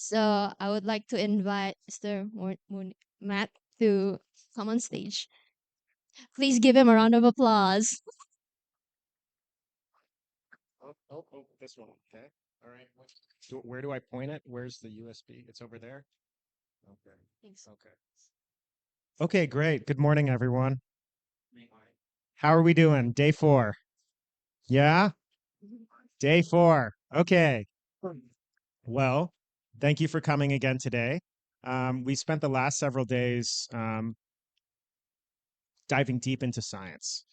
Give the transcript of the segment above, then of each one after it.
So I would like to invite Mr. Matt to come on stage. Please give him a round of applause. This one. Okay. All right. Where do I point it? Where's the USB? It's over there. Okay. Thanks. Okay. Okay, great. Good morning, everyone. How are we doing? Day 4. Yeah? Day 4. Okay. Well, thank you for coming again today. We spent the last several days diving deep into science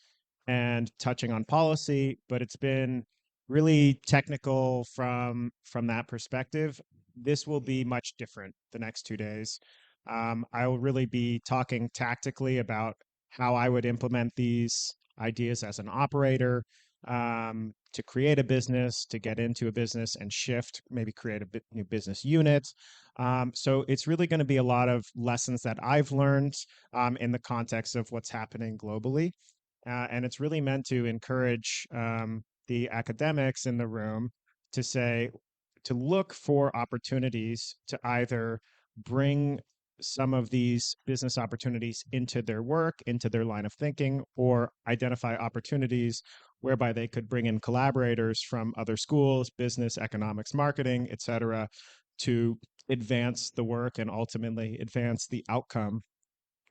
and touching on policy, but it's been really technical from that perspective. This will be much different the next 2 days. I will really be talking tactically about how I would implement these ideas as an operator, to create a business, to get into a business and shift, maybe create a new business unit. So it's really going to be a lot of lessons that I've learned in the context of what's happening globally. And it's really meant to encourage the academics in the room to say, to look for opportunities to either bring some of these business opportunities into their work, into their line of thinking, or identify opportunities whereby they could bring in collaborators from other schools, business, economics, marketing, et cetera, to advance the work and ultimately advance the outcome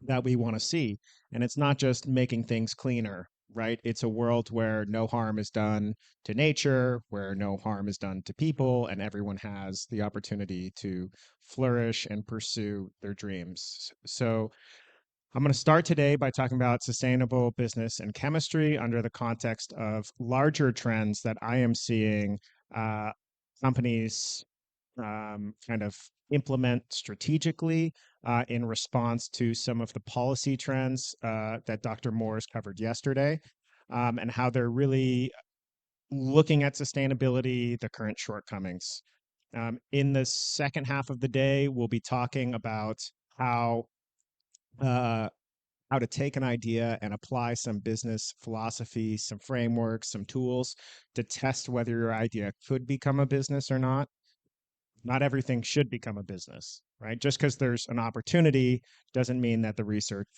that we want to see. And it's not just making things cleaner, right? It's a world where no harm is done to nature, where no harm is done to people, and everyone has the opportunity to flourish and pursue their dreams. So I'm going to start today by talking about sustainable business and chemistry under the context of larger trends that I am seeing companies kind of implement strategically in response to some of the policy trends that Dr. Morris covered yesterday, and how they're really looking at sustainability, the current shortcomings. In the second half of the day, we'll be talking about how uh, how to take an idea and apply some business philosophy, some frameworks, some tools to test whether your idea could become a business or not. Not everything should become a business, right? Just because there's an opportunity doesn't mean that the research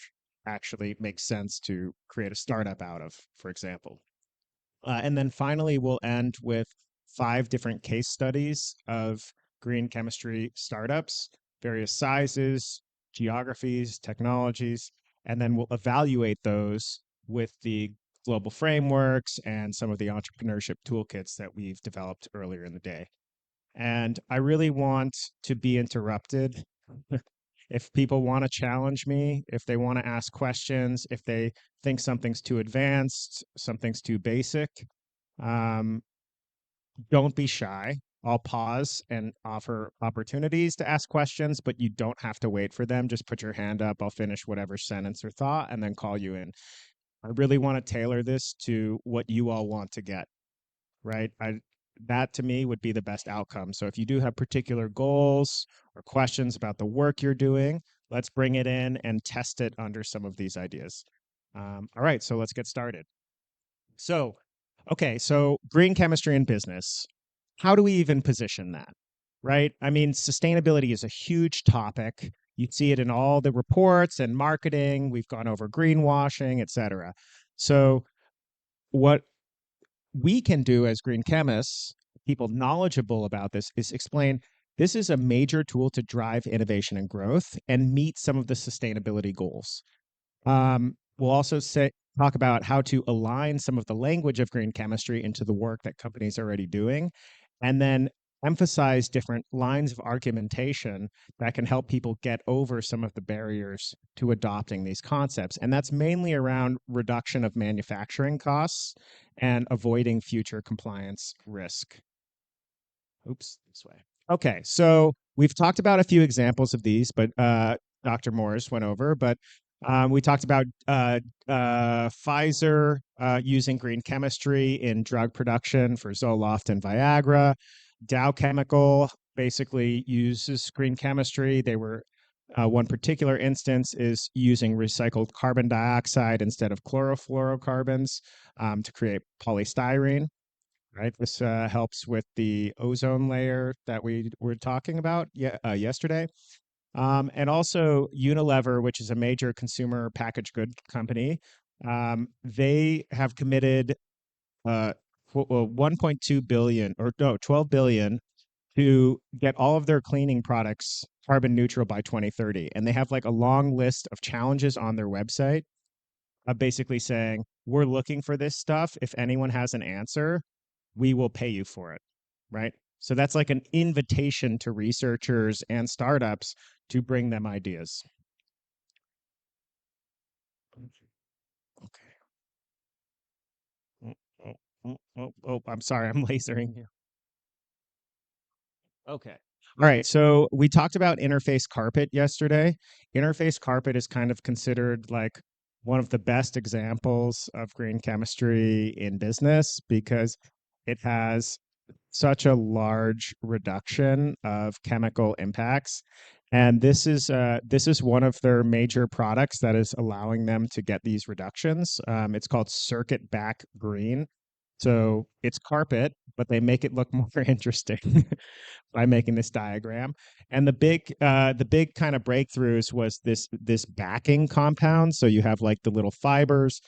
actually makes sense to create a startup out of, for example. And then finally, we'll end with 5 different case studies of green chemistry startups, various sizes, geographies, technologies, and then we'll evaluate those with the global frameworks and some of the entrepreneurship toolkits that we've developed earlier in the day. And I really want to be interrupted. If people want to challenge me, if they want to ask questions, if they think something's too advanced, something's too basic, um, don't be shy. I'll pause and offer opportunities to ask questions, but you don't have to wait for them. Just put your hand up. I'll finish whatever sentence or thought and then call you in. I really want to tailor this to what you all want to get, right? That to me would be the best outcome. So if you do have particular goals or questions about the work you're doing, let's bring it in and test it under some of these ideas. All right, so let's get started. So, okay, so green chemistry in business. How do we even position that, right? I mean, sustainability is a huge topic. You see it in all the reports and marketing. We've gone over greenwashing, et cetera. So what we can do as green chemists, people knowledgeable about this, is explain this is a major tool to drive innovation and growth and meet some of the sustainability goals. We'll also talk about how to align some of the language of green chemistry into the work that companies are already doing, and then emphasize different lines of argumentation that can help people get over some of the barriers to adopting these concepts. And that's mainly around reduction of manufacturing costs and avoiding future compliance risk. Oops, this way. Okay, so we've talked about a few examples of these, but Dr. Morris went over, but we talked about Pfizer using green chemistry in drug production for Zoloft and Viagra. Dow Chemical basically uses green chemistry. They were one particular instance is using recycled carbon dioxide instead of chlorofluorocarbons to create polystyrene. right? This helps with the ozone layer that we were talking about yesterday. And also Unilever, which is a major consumer packaged good company, they have committed uh, 1.2 billion or no, 12 billion to get all of their cleaning products carbon neutral by 2030. And they have like a long list of challenges on their website, basically saying, we're looking for this stuff. If anyone has an answer, we will pay you for it. Right. So that's like an invitation to researchers and startups to bring them ideas. Okay. Oh, oh, I'm sorry. I'm lasering you. Okay. All right. So we talked about interface carpet yesterday. Interface carpet is kind of considered like one of the best examples of green chemistry in business because it has such a large reduction of chemical impacts. And this is one of their major products that is allowing them to get these reductions. It's called Circuit Back Green. So it's carpet, but they make it look more interesting by making this diagram. And the big kind of breakthroughs was this backing compound. So you have like the little fibers,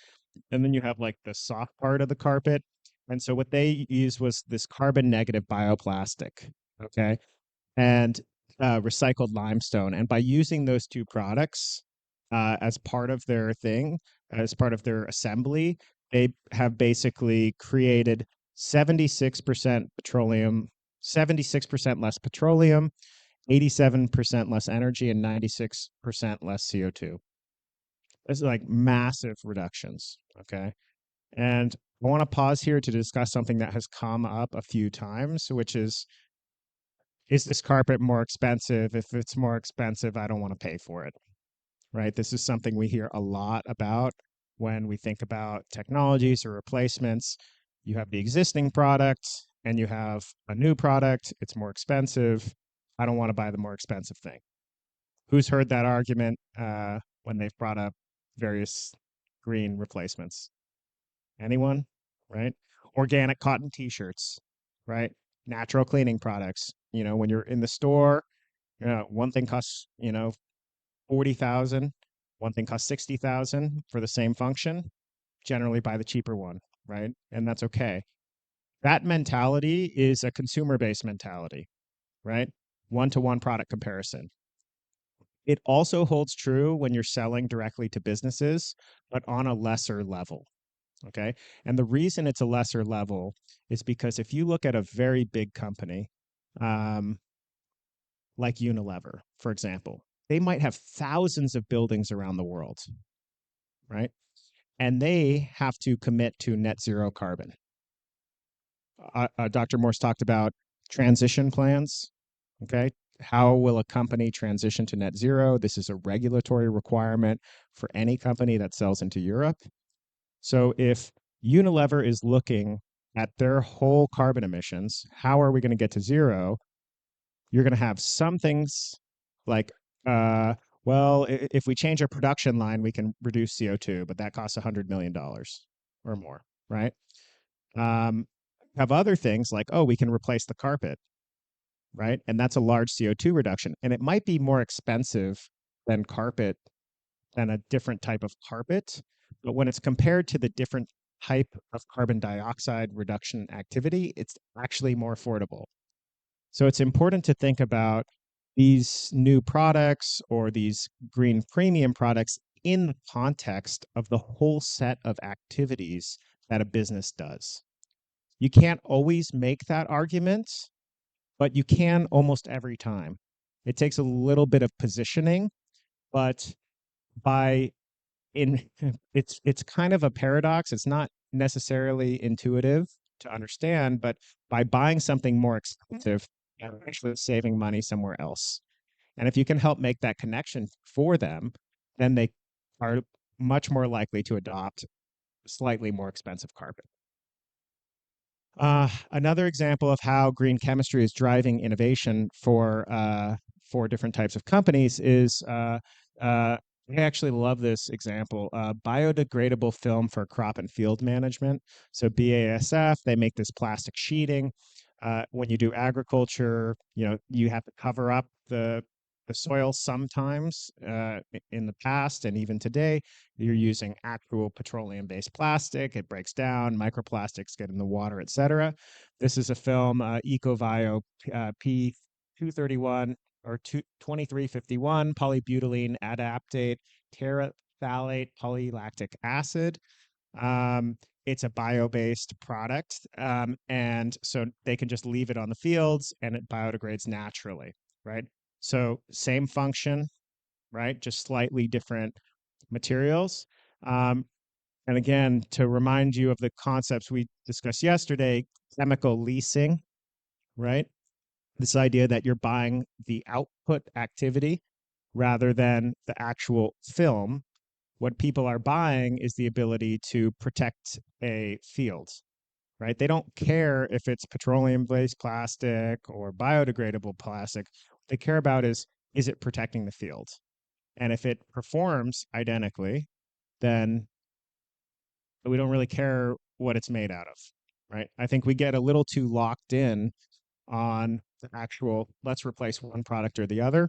and then you have like the soft part of the carpet. And so what they used was this carbon negative bioplastic, okay, and recycled limestone. And by using those two products as part of their thing, as part of their assembly, they have basically created 76% petroleum, 76% less petroleum, 87% less energy, and 96% less CO2. This is like massive reductions. Okay. And I want to pause here to discuss something that has come up a few times, which is this carpet more expensive? If it's more expensive, I don't want to pay for it, right? This is something we hear a lot about when we think about technologies or replacements. You have the existing product and you have a new product. It's more expensive. I don't want to buy the more expensive thing. Who's heard that argument when they've brought up various green replacements? Anyone? Right? Organic cotton t-shirts, right? Natural cleaning products. You know, when you're in the store, one thing costs, 40,000, one thing costs 60,000 for the same function. Generally buy the cheaper one, right? And that's okay. That mentality is a consumer-based mentality, right? One-to-one product comparison. It also holds true when you're selling directly to businesses, but on a lesser level. Okay. And the reason it's a lesser level is because if you look at a very big company, um, like Unilever, for example, they might have thousands of buildings around the world, right? And they have to commit to net zero carbon. Dr. Morse talked about transition plans. Okay. How will a company transition to net zero? This is a regulatory requirement for any company that sells into Europe. So if Unilever is looking at their whole carbon emissions, how are we going to get to zero? You're going to have some things like, uh, well, if we change our production line, we can reduce CO2, but that costs $100 million or more, right? Um, have other things like, oh, we can replace the carpet, right? And that's a large CO2 reduction. And it might be more expensive than carpet, than a different type of carpet. But when it's compared to the different type of carbon dioxide reduction activity, it's actually more affordable. So it's important to think about these new products or these green premium products in the context of the whole set of activities that a business does. You can't always make that argument, but you can almost every time. It takes a little bit of positioning, but by in it's kind of a paradox. It's not necessarily intuitive to understand, but by buying something more expensive, you're actually saving money somewhere else. And if you can help make that connection for them, then they are much more likely to adopt slightly more expensive carpet. Another example of how green chemistry is driving innovation for different types of companies is I actually love this example. Biodegradable film for crop and field management. So BASF, they make this plastic sheeting. When you do agriculture, you have to cover up the soil sometimes. In the past and even today, you're using actual petroleum-based plastic. It breaks down, microplastics get in the water, etc. This is a film, EcoVio P231 or 2351 polybutylene adaptate terephthalate polylactic acid. Um, it's a bio-based product, and so they can just leave it on the fields and it biodegrades naturally, right? So same function, right? Just slightly different materials. Um, and again, to remind you of the concepts we discussed yesterday, chemical leasing, right? This idea that you're buying the output activity rather than the actual film. What people are buying is the ability to protect a field, right? They don't care if it's petroleum-based plastic or biodegradable plastic. What they care about is it protecting the field? And if it performs identically, then we don't really care what it's made out of, right? I think we get a little too locked in on the actual, let's replace one product or the other.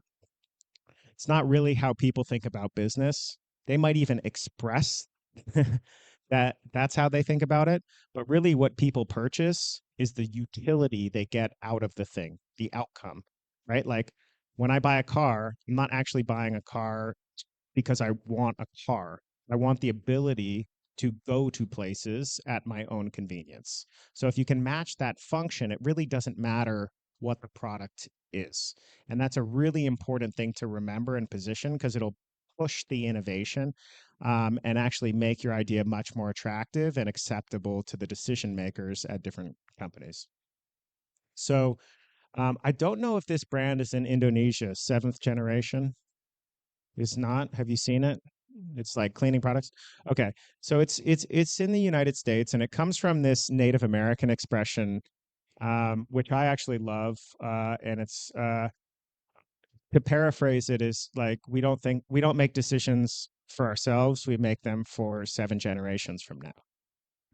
It's not really how people think about business. They might even express that that's how they think about it, but really what people purchase is the utility they get out of the thing, the outcome, right? Like when I buy a car, I'm not actually buying a car because I want a car. I want the ability to go to places at my own convenience. So if you can match that function, it really doesn't matter what the product is. And that's a really important thing to remember and position because it'll push the innovation and actually make your idea much more attractive and acceptable to the decision makers at different companies. So I don't know if this brand is in Indonesia, seventh generation. Is not. Have you seen it? It's like cleaning products. Okay. So it's in the United States and it comes from this Native American expression, which I actually love. And it's to paraphrase it is like we don't make decisions for ourselves, we make them for 7 generations from now.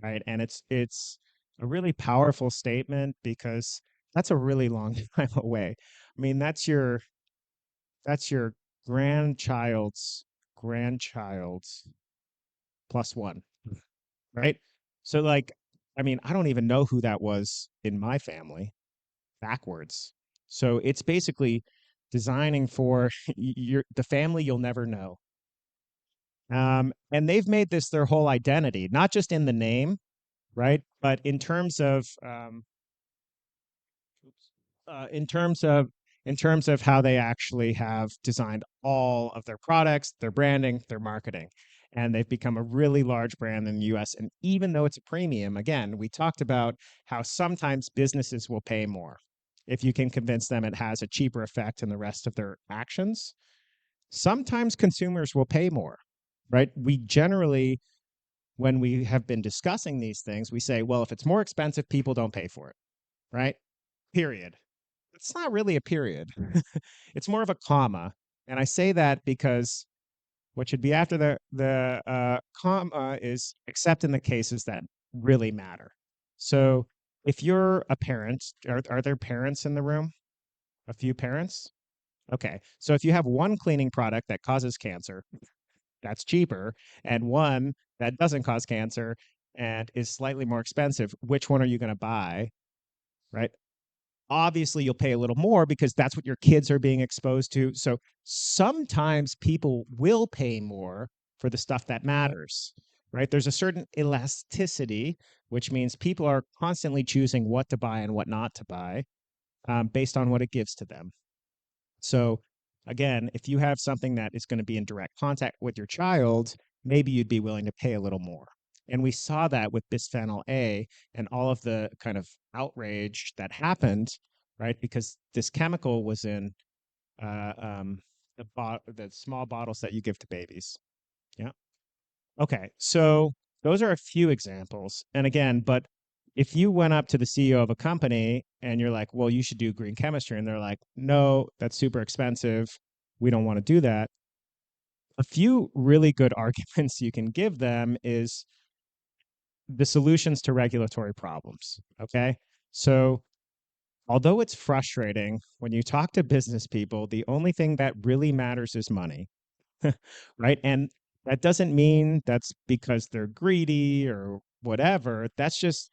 Right. And it's a really powerful statement because that's a really long time away. I mean, that's your grandchild's grandchild's plus one, right? So like, I mean, I don't even know who that was in my family backwards. So it's basically designing for the family you'll never know. And they've made this their whole identity, not just in the name, right? But in terms of how they actually have designed all of their products, their branding, their marketing. And they've become a really large brand in the US. And even though it's a premium, again, we talked about how sometimes businesses will pay more if you can convince them it has a cheaper effect in the rest of their actions. Sometimes consumers will pay more, right? We generally, when we have been discussing these things, we say, well, if it's more expensive, people don't pay for it, right? Period. It's not really a period. It's more of a comma. And I say that because what should be after the comma is except in the cases that really matter. So if you're a parent, are there parents in the room? A few parents? Okay. So if you have one cleaning product that causes cancer, that's cheaper, and one that doesn't cause cancer and is slightly more expensive, which one are you going to buy? Right? Obviously you'll pay a little more because that's what your kids are being exposed to. So sometimes people will pay more for the stuff that matters, right? There's a certain elasticity, which means people are constantly choosing what to buy and what not to buy based on what it gives to them. So again, if you have something that is going to be in direct contact with your child, maybe you'd be willing to pay a little more. And we saw that with bisphenol A and all of the kind of outrage that happened, right? Because this chemical was in uh, um, the small bottles that you give to babies. Yeah. Okay. So those are a few examples. And again, but if you went up to the CEO of a company and you're like, well, you should do green chemistry, and they're like, no, that's super expensive. We don't want to do that. A few really good arguments you can give them is the solutions to regulatory problems. Okay. So, although it's frustrating when you talk to business people, the only thing that really matters is money, right? And that doesn't mean that's because they're greedy or whatever. That's just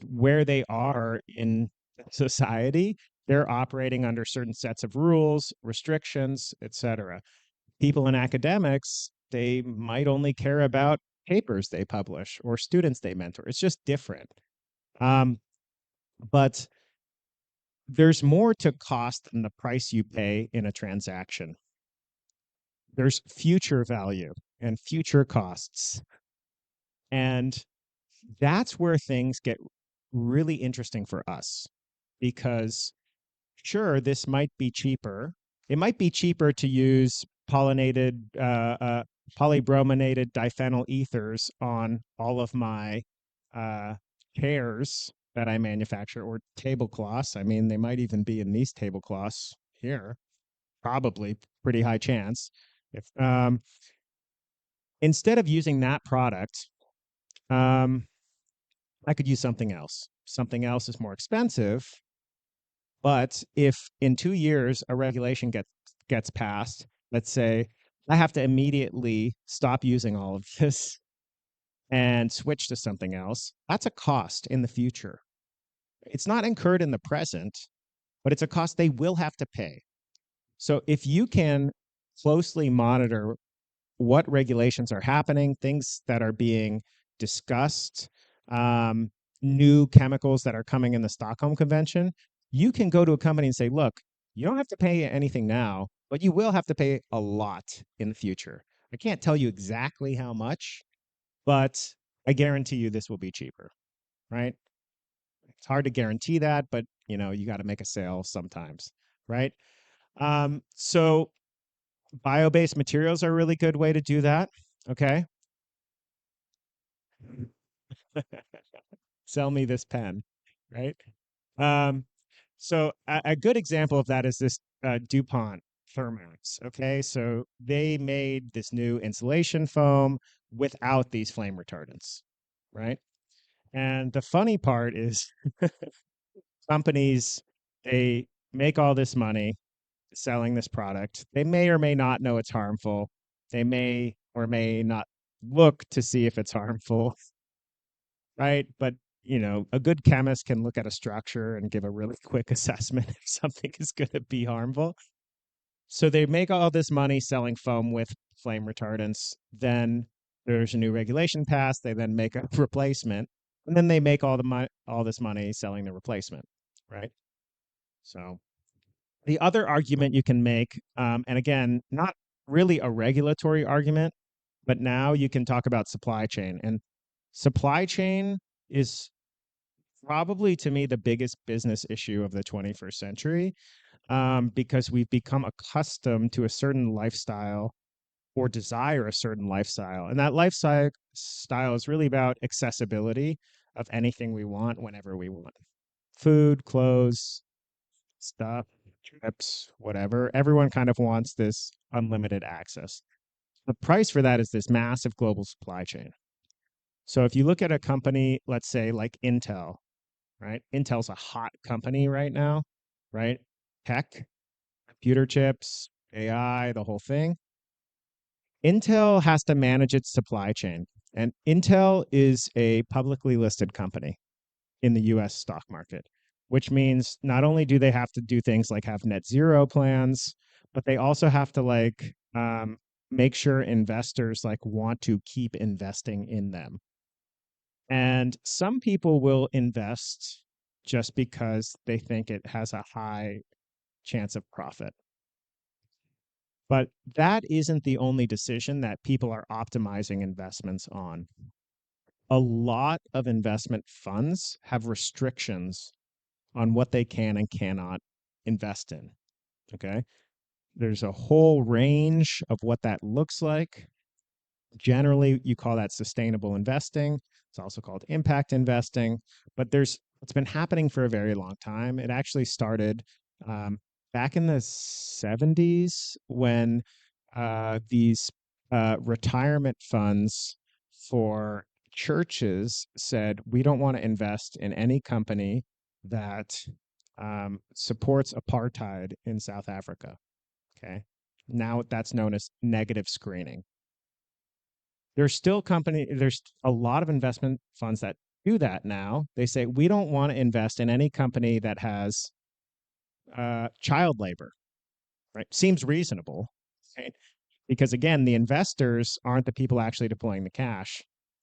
where they are in society. They're operating under certain sets of rules, restrictions, etc. People in academics, they might only care about papers they publish or students they mentor. It's just different. Um, but there's more to cost than the price you pay in a transaction. There's future value and future costs. And that's where things get really interesting for us because sure, this might be cheaper. It might be cheaper to use polybrominated diphenyl ethers on all of my uh, chairs that I manufacture or tablecloths. I mean, they might even be in these tablecloths here, probably pretty high chance. If instead of using that product, um, I could use something else. Something else is more expensive, but if in 2 years a regulation gets passed, let's say I have to immediately stop using all of this and switch to something else, that's a cost in the future. It's not incurred in the present, but it's a cost they will have to pay. So if you can closely monitor what regulations are happening, things that are being discussed, um, new chemicals that are coming in the Stockholm Convention, you can go to a company and say, look, you don't have to pay anything now, but you will have to pay a lot in the future. I can't tell you exactly how much, but I guarantee you this will be cheaper, right? It's hard to guarantee that, but you got to make a sale sometimes, right? So bio-based materials are a really good way to do that. Okay. Sell me this pen, right? Um, so a good example of that is this DuPont Thermax. Okay, so they made this new insulation foam without these flame retardants, right? And the funny part is companies, they make all this money selling this product. They may or may not know it's harmful. They may or may not look to see if it's harmful, right? But a good chemist can look at a structure and give a really quick assessment if something is going to be harmful. So they make all this money selling foam with flame retardants. Then there's a new regulation passed. They then make a replacement, and then they make all this money selling the replacement, right? So the other argument you can make, and again, not really a regulatory argument, but now you can talk about supply chain. And supply chain is probably to me the biggest business issue of the 21st century, because we've become accustomed to a certain lifestyle or desire a certain lifestyle. And that lifestyle style is really about accessibility of anything we want whenever we want: food, clothes, stuff, trips, whatever. Everyone kind of wants this unlimited access. The price for that is this massive global supply chain. So if you look at a company, let's say like Intel, right? Intel's a hot company right now, right? Tech, computer chips, AI, the whole thing. Intel has to manage its supply chain. And Intel is a publicly listed company in the US stock market, which means not only do they have to do things like have net zero plans, but they also have to make sure investors want to keep investing in them. And some people will invest just because they think it has a high chance of profit. But that isn't the only decision that people are optimizing investments on. A lot of investment funds have restrictions on what they can and cannot invest in. Okay. There's a whole range of what that looks like. Generally, you call that sustainable investing. It's also called impact investing, but it's been happening for a very long time. It actually started back in the 70s when these retirement funds for churches said, we don't want to invest in any company that supports apartheid in South Africa. Okay. Now that's known as negative screening. There's a lot of investment funds that do that now. They say, we don't want to invest in any company that has child labor, right? Seems reasonable, right? Because again, the investors aren't the people actually deploying the cash.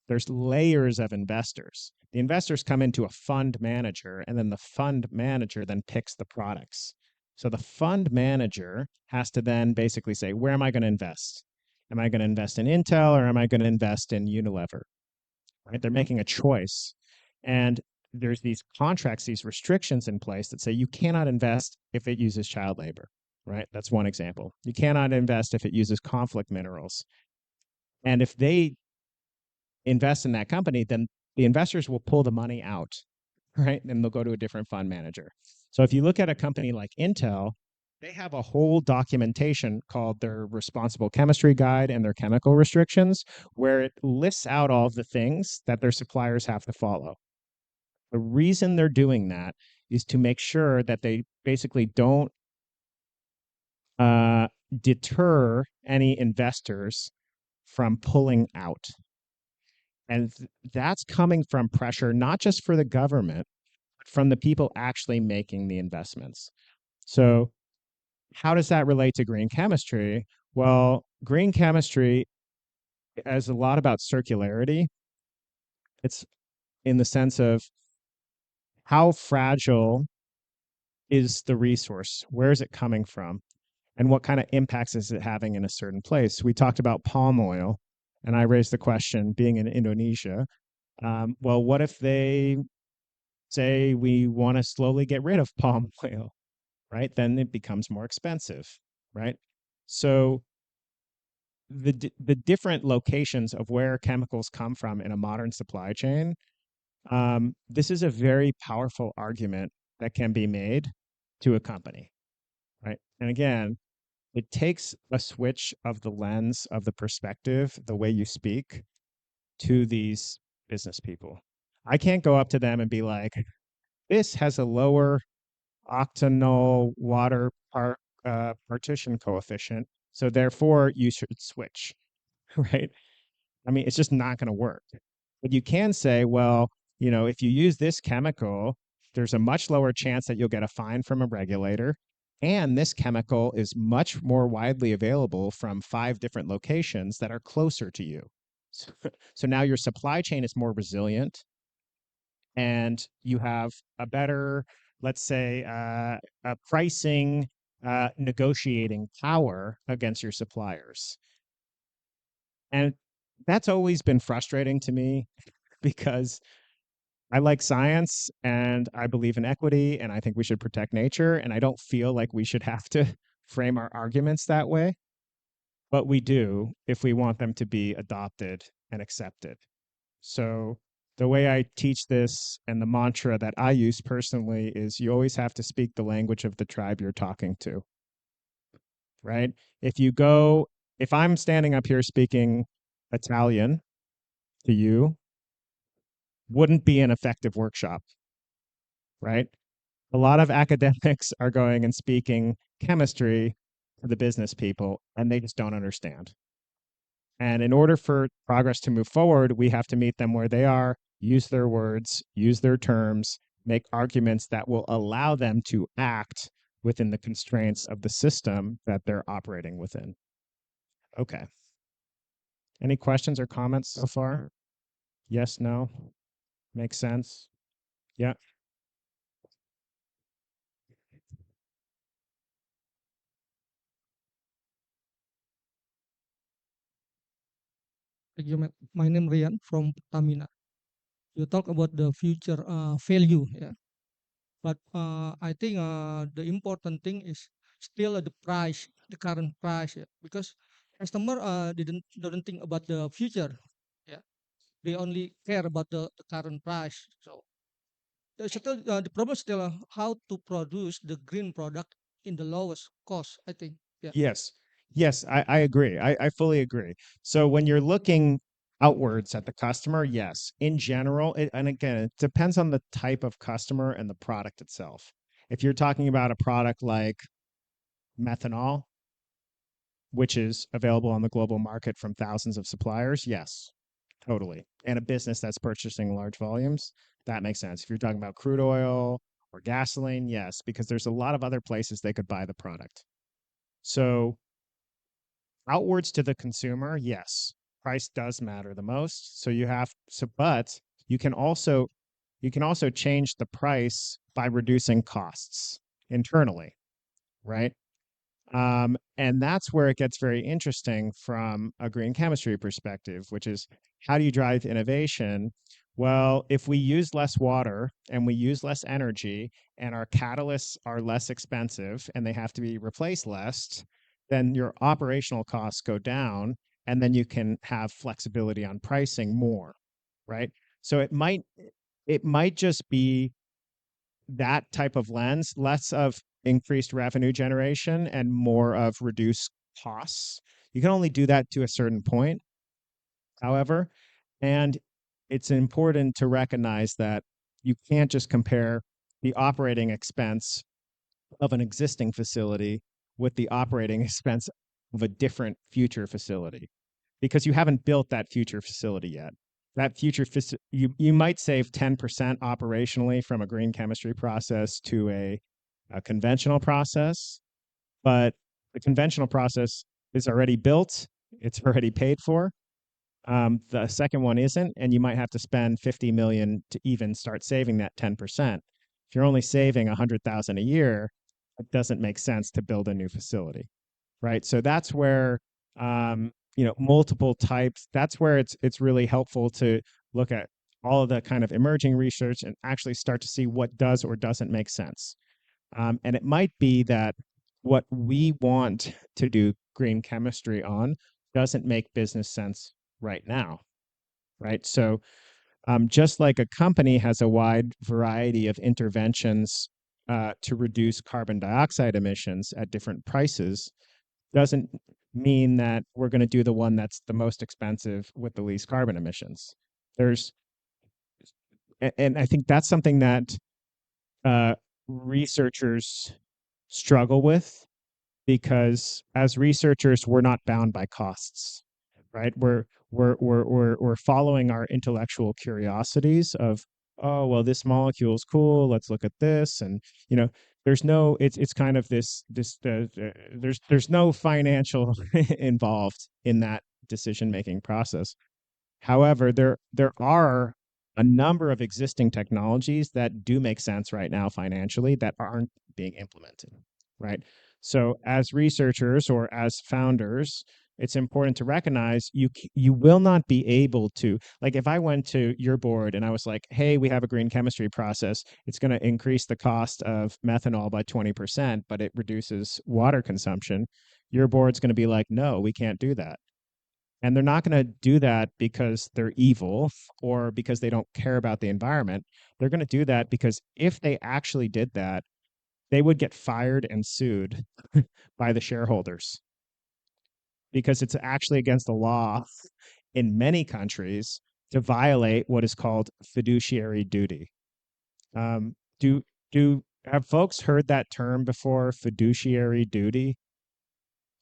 There's layers of investors. The investors come into a fund manager, and then the fund manager then picks the products. So the fund manager has to then basically say, where am I going to invest? Am I going to invest in Intel or am I going to invest in Unilever? Right? They're making a choice. And there's these contracts, these restrictions in place that say you cannot invest if it uses child labor, right? That's one example. You cannot invest if it uses conflict minerals. And if they invest in that company, then the investors will pull the money out, right? And they'll go to a different fund manager. So if you look at a company like Intel, they have a whole documentation called their responsible chemistry guide and their chemical restrictions, where it lists out all of the things that their suppliers have to follow. The reason they're doing that is to make sure that they basically don't uh, deter any investors from pulling out. And that's coming from pressure, not just for the government, but from the people actually making the investments. So, how does that relate to green chemistry? Well, green chemistry is a lot about circularity. It's in the sense of how fragile is the resource? Where is it coming from? And what kind of impacts is it having in a certain place? We talked about palm oil, and I raised the question, being in Indonesia, well, what if they say we want to slowly get rid of palm oil, right? Then it becomes more expensive, right? So the different locations of where chemicals come from in a modern supply chain, this is a very powerful argument that can be made to a company, right? And again, it takes a switch of the lens of the perspective, the way you speak to these business people. I can't go up to them and be like, this has a lower octanol water partition coefficient, so therefore you should switch, right? I mean, it's just not going to work. But you can say, well, if you use this chemical, there's a much lower chance that you'll get a fine from a regulator. And this chemical is much more widely available from 5 different locations that are closer to you. So, so now your supply chain is more resilient and you have a better, let's say, a pricing negotiating power against your suppliers. And that's always been frustrating to me because I like science and I believe in equity and I think we should protect nature. And I don't feel like we should have to frame our arguments that way, but we do if we want them to be adopted and accepted. So the way I teach this and the mantra that I use personally is you always have to speak the language of the tribe you're talking to, right? If you go, if I'm standing up here speaking Italian to you, wouldn't be an effective workshop, right? A lot of academics are going and speaking chemistry to the business people, and they just don't understand. And in order for progress to move forward, we have to meet them where they are, use their words, use their terms, make arguments that will allow them to act within the constraints of the system that they're operating within. Okay. Any questions or comments so far? Yes, no? Makes sense? Yeah. Thank you, my name Rian from Tamina. You talk about the future value, yeah. But I think the important thing is still the price, the current price, yeah. Because customer didn't don't think about the future, yeah. They only care about the current price. So still the problem is still how to produce the green product in the lowest cost. I think, yeah. Yes. Yes, I agree. I fully agree. So when you're looking outwards at the customer, yes, in general, and again, it depends on the type of customer and the product itself. If you're talking about a product like methanol, which is available on the global market from thousands of suppliers, yes, totally. And a business that's purchasing large volumes, that makes sense. If you're talking about crude oil or gasoline, yes, because there's a lot of other places they could buy the product. So outwards to the consumer, yes, price does matter the most. So you have so, but you can also change the price by reducing costs internally, right? And that's where it gets very interesting from a green chemistry perspective, which is how do you drive innovation? Well, if we use less water and we use less energy and our catalysts are less expensive and they have to be replaced less, then your operational costs go down and then you can have flexibility on pricing more, right? So it might just be that type of lens, less of increased revenue generation and more of reduced costs. You can only do that to a certain point, however, and it's important to recognize that you can't just compare the operating expense of an existing facility with the operating expense of a different future facility because you haven't built that future facility yet. That you might save 10% operationally from a green chemistry process to a conventional process, but the conventional process is already built, it's already paid for. The second one isn't, and you might have to spend 50 million to even start saving that 10%. If you're only saving 100,000 a year, it doesn't make sense to build a new facility, right? So that's where multiple types. That's where it's really helpful to look at all of the kind of emerging research and actually start to see what does or doesn't make sense. And it might be that what we want to do green chemistry on doesn't make business sense right now, right? So just like a company has a wide variety of interventions to reduce carbon dioxide emissions at different prices, doesn't mean that we're going to do the one that's the most expensive with the least carbon emissions. There's, and I think that's something that uh, researchers struggle with because as researchers, we're not bound by costs, right? We're following our intellectual curiosities of, oh, well, this molecule is cool. Let's look at this. And, there's no, it's kind of there's no financial involved in that decision-making process. However, there are a number of existing technologies that do make sense right now financially that aren't being implemented, right? So as researchers or as founders, it's important to recognize you will not be able to, like if I went to your board and I was like, hey, we have a green chemistry process, it's going to increase the cost of methanol by 20%, but it reduces water consumption. Your board's going to be like, no, we can't do that. And they're not going to do that because they're evil or because they don't care about the environment. They're going to do that because if they actually did that, they would get fired and sued by the shareholders because it's actually against the law in many countries to violate what is called fiduciary duty. Do do have folks heard that term before, fiduciary duty?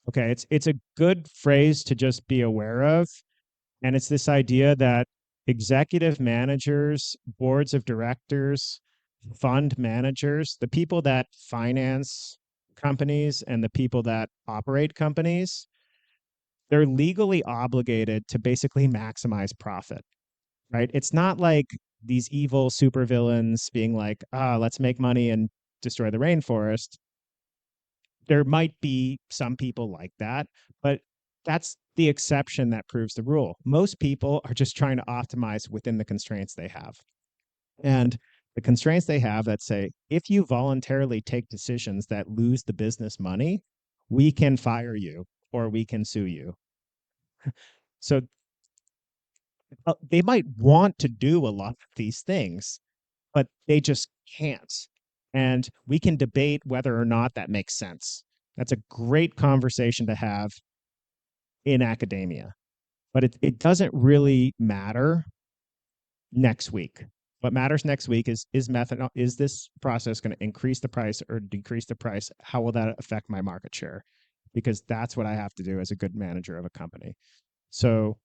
Okay, it's a good phrase to just be aware of. And it's this idea that executive managers, boards of directors, fund managers, the people that finance companies and the people that operate companies, they're legally obligated to basically maximize profit, right? It's not like these evil supervillains being like, let's make money and destroy the rainforest. There might be some people like that, but that's the exception that proves the rule. Most people are just trying to optimize within the constraints they have. And the constraints they have that say, if you voluntarily take decisions that lose the business money, we can fire you or we can sue you. So they might want to do a lot of these things, but they just can't. And we can debate whether or not that makes sense. That's a great conversation to have in academia, but it doesn't really matter next week. What matters next week is this process going to increase the price or decrease the price? How will that affect my market share? Because that's what I have to do as a good manager of a company. So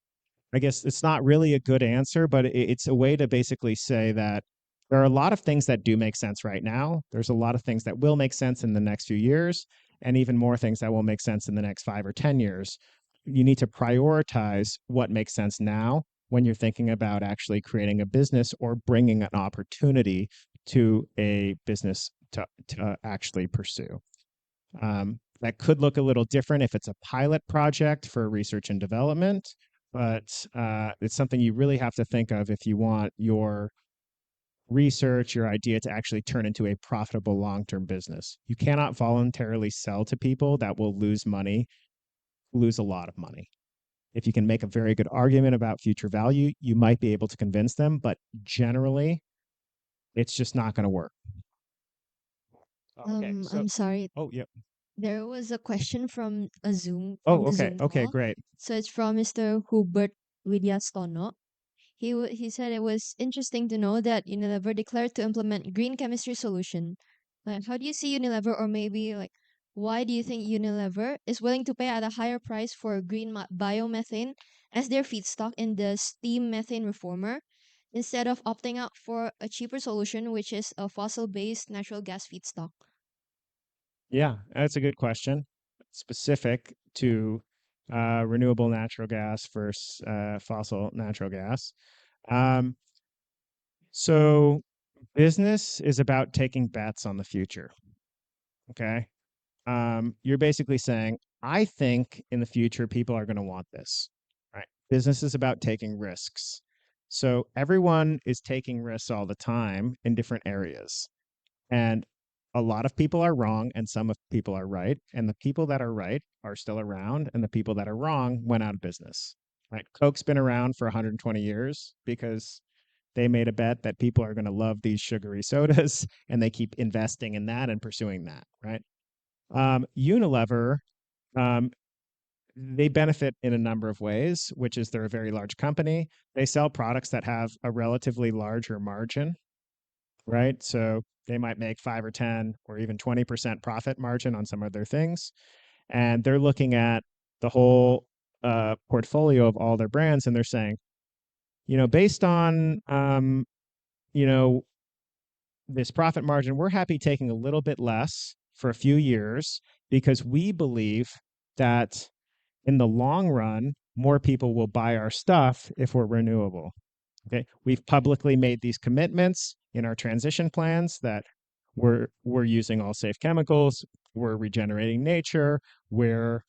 I guess it's not really a good answer, but it's a way to basically say that there are a lot of things that do make sense right now. There's a lot of things that will make sense in the next few years, and even more things that will make sense in the next 5 or 10 years. You need to prioritize what makes sense now when you're thinking about actually creating a business or bringing an opportunity to a business to actually pursue. That could look a little different if it's a pilot project for research and development, but it's something you really have to think of if you want your research, your idea to actually turn into a profitable long-term business. You cannot voluntarily sell to people that will lose money, lose a lot of money. If you can make a very good argument about future value, you might be able to convince them, but generally, it's just not going to work. Okay, so I'm sorry. oh yeah. There was a question from Oh, the okay. Zoom Okay, call. great. So it's from Mr. Hubert Widyastono. He said it was interesting to know that Unilever declared to implement green chemistry solution. Like, how do you see Unilever, or maybe like, why do you think Unilever is willing to pay at a higher price for green biomethane as their feedstock in the steam methane reformer, instead of opting out for a cheaper solution, which is a fossil-based natural gas feedstock? Yeah, that's a good question. Specific to renewable natural gas versus fossil natural gas. Um, so business is about taking bets on the future. Okay. You're basically saying, I think in the future people are going to want this. Right. Business is about taking risks. So everyone is taking risks all the time in different areas. And a lot of people are wrong and some of people are right. And the people that are right are still around, and the people that are wrong went out of business. Right. Coke's been around for 120 years because they made a bet that people are going to love these sugary sodas and they keep investing in that and pursuing that. Right. Unilever, um, they benefit in a number of ways, which is they're a very large company. They sell products that have a relatively larger margin, right? So they might make 5 or 10 or even 20% profit margin on some of their things. And they're looking at the whole portfolio of all their brands, and they're saying, based on, you know, this profit margin, we're happy taking a little bit less for a few years because we believe that in the long run, more people will buy our stuff if we're renewable. Okay, we've publicly made these commitments in our transition plans that we're using all safe chemicals, we're regenerating nature, we're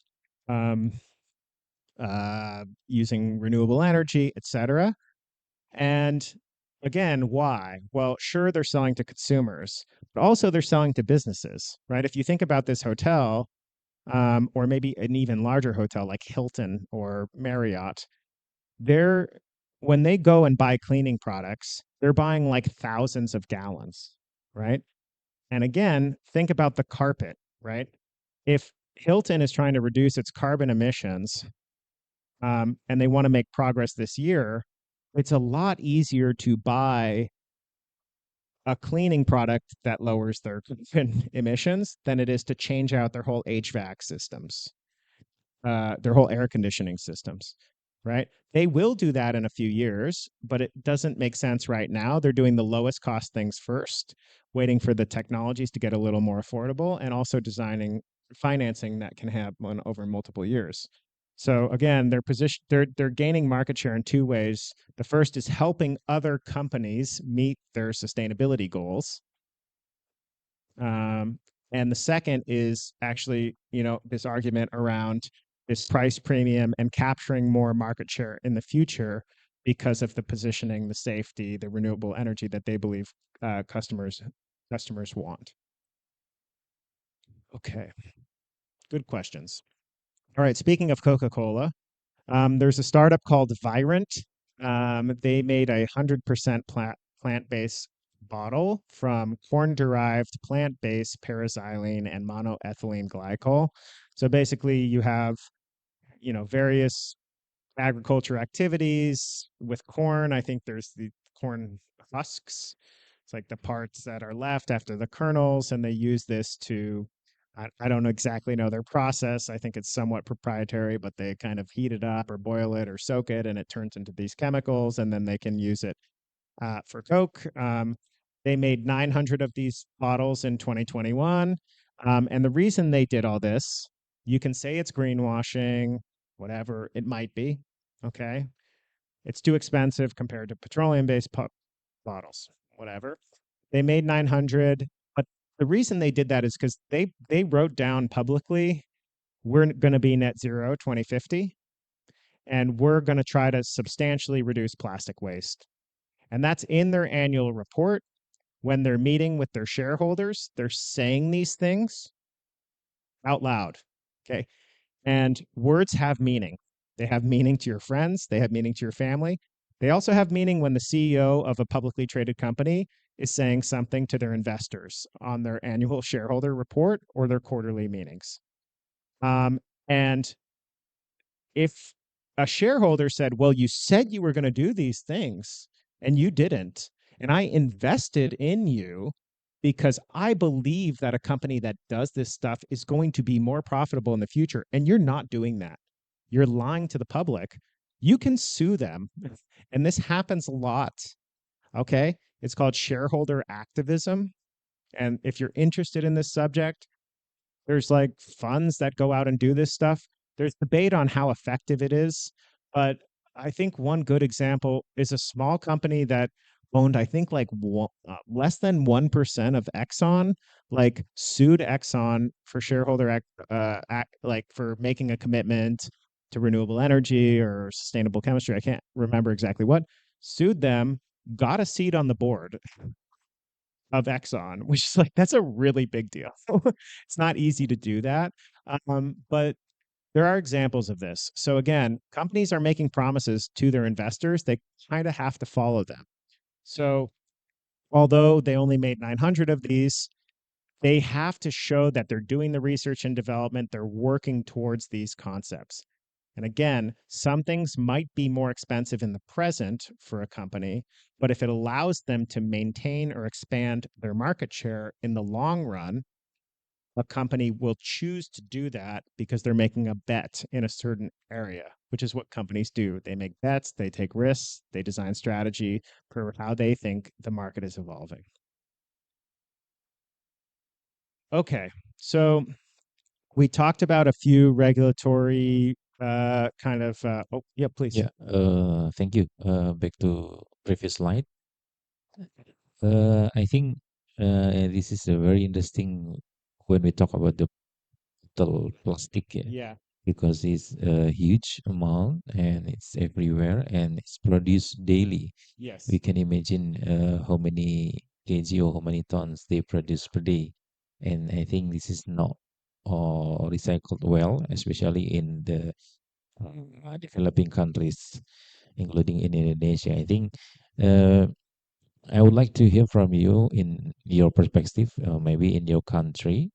um, using renewable energy, etc. And again, why? Well, sure, they're selling to consumers, but also they're selling to businesses, right? If you think about this hotel, or maybe an even larger hotel like Hilton or Marriott, they're when they go and buy cleaning products, they're buying like thousands of gallons, right? And again, think about the carpet, right? If Hilton is trying to reduce its carbon emissions, and they want to make progress this year, it's a lot easier to buy a cleaning product that lowers their emissions than it is to change out their whole HVAC systems, their whole air conditioning systems, right? They will do that in a few years, but it doesn't make sense right now. They're doing the lowest cost things first, waiting for the technologies to get a little more affordable, and also designing financing that can happen over multiple years. So again, they're gaining market share in two ways. The first is helping other companies meet their sustainability goals. And the second is actually, this argument around this price premium and capturing more market share in the future because of the positioning, the safety, the renewable energy that they believe customers want. Okay, good questions. All right, speaking of Coca-Cola, there's a startup called Virant. They made 100% plant-based bottle from corn-derived plant-based paraxylene and monoethylene glycol. So basically, you have various agriculture activities with corn. I think there's the corn husks. It's like the parts that are left after the kernels, and they use this to. I don't exactly know their process. I think it's somewhat proprietary, but they kind of heat it up or boil it or soak it, and it turns into these chemicals, and then they can use it for Coke. They made 900 of these bottles in 2021. And the reason they did all this, you can say it's greenwashing, whatever it might be. Okay. It's too expensive compared to petroleum based bottles, whatever. They made 900. But the reason they did that is because they wrote down publicly, we're going to be net zero 2050, and we're going to try to substantially reduce plastic waste. And that's in their annual report. When they're meeting with their shareholders, they're saying these things out loud. Okay. And words have meaning. They have meaning to your friends, they have meaning to your family. They also have meaning when the CEO of a publicly traded company is saying something to their investors on their annual shareholder report or their quarterly meetings. And if a shareholder said, well, you said you were going to do these things and you didn't, and I invested in you because I believe that a company that does this stuff is going to be more profitable in the future, and you're not doing that. You're lying to the public. You can sue them. And this happens a lot. Okay. It's called shareholder activism. And if you're interested in this subject, there's like funds that go out and do this stuff. There's debate on how effective it is, but I think one good example is a small company that owned, I think, like less than 1% of Exxon, like sued Exxon for like for making a commitment to renewable energy or sustainable chemistry. I can't remember exactly what. Sued them, got a seat on the board of Exxon, which is like that's a really big deal. It's not easy to do that, but there are examples of this. So again, companies are making promises to their investors; they kind of have to follow them. So although they only made 900 of these, they have to show that they're doing the research and development, they're working towards these concepts. And again, some things might be more expensive in the present for a company, but if it allows them to maintain or expand their market share in the long run, a company will choose to do that because they're making a bet in a certain area, which is what companies do. They make bets, they take risks, they design strategy for how they think the market is evolving. Okay, so we talked about a few regulatory oh, yeah, please. Yeah, thank you. Back to previous slide. I think this is a very interesting when we talk about the total plastic, yeah, Yeah, because it's a huge amount and it's everywhere and it's produced daily. We yes. can imagine how many kg or how many tons they produce per day, and I think this is not recycled well, especially in the developing countries, including in Indonesia. I think uh, I would like to hear from you in your perspective, maybe in your country.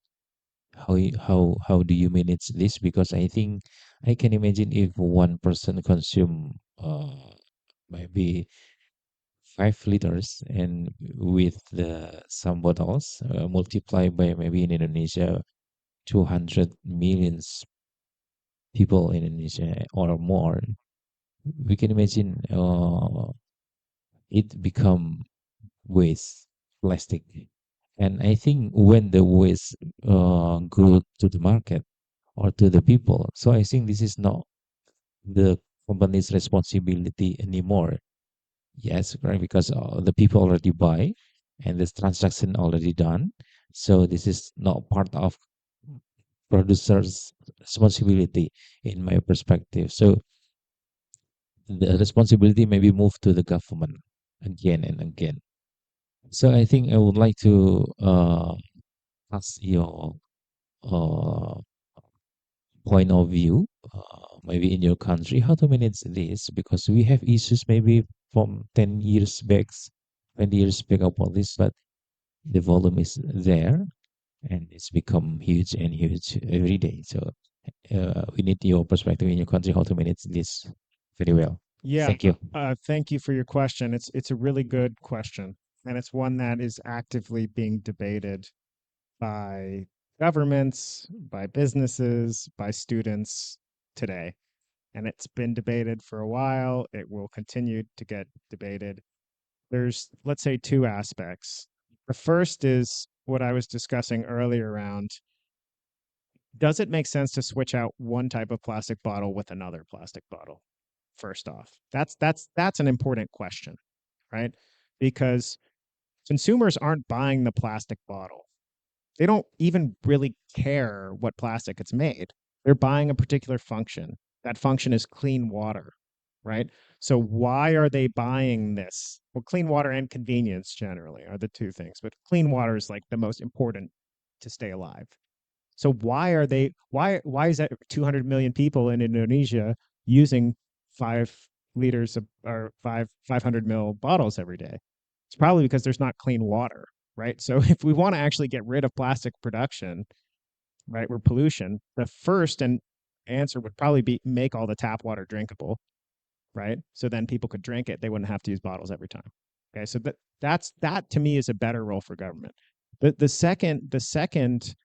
How do you manage this? Because I think I can imagine if one person consume maybe 5 liters, and with the some bottles multiply by maybe in Indonesia 200 millions people in Indonesia or more, we can imagine it become waste plastic. And I think when the waste go to the market or to the people, so I think this is not the company's responsibility anymore. Yes, right, because the people already buy and this transaction already done. So this is not part of producer's responsibility in my perspective. So the responsibility may be moved to the government again and again. So I think I would like to ask your uh, point of view, maybe in your country, how to manage this, because we have issues maybe from 10 years back, 20 years back about this, but the volume is there and it's become huge and huge every day. So we need your perspective in your country how to manage this very well. Yeah, Thank you. thank you for your question. It's a really good question, and it's one that is actively being debated by governments, by businesses, by students today. And it's been debated for a while. It will continue to get debated. There's, let's say, two aspects. The first is what I was discussing earlier around, does it make sense to switch out one type of plastic bottle with another plastic bottle? First off, that's an important question, right? Because consumers aren't buying the plastic bottle. They don't even really care what plastic it's made. They're buying a particular function. That function is clean water, right? So why are they buying this? Well, clean water and convenience generally are the two things, but clean water is like the most important to stay alive. So why is that 200 million people in Indonesia using 5 liters of or 500 mil bottles every day? It's probably because there's not clean water, right? So if we want to actually get rid of plastic production, right, or pollution, the first and answer would probably be make all the tap water drinkable, right? So then people could drink it. They wouldn't have to use bottles every time. Okay, so that to me is a better role for government. The second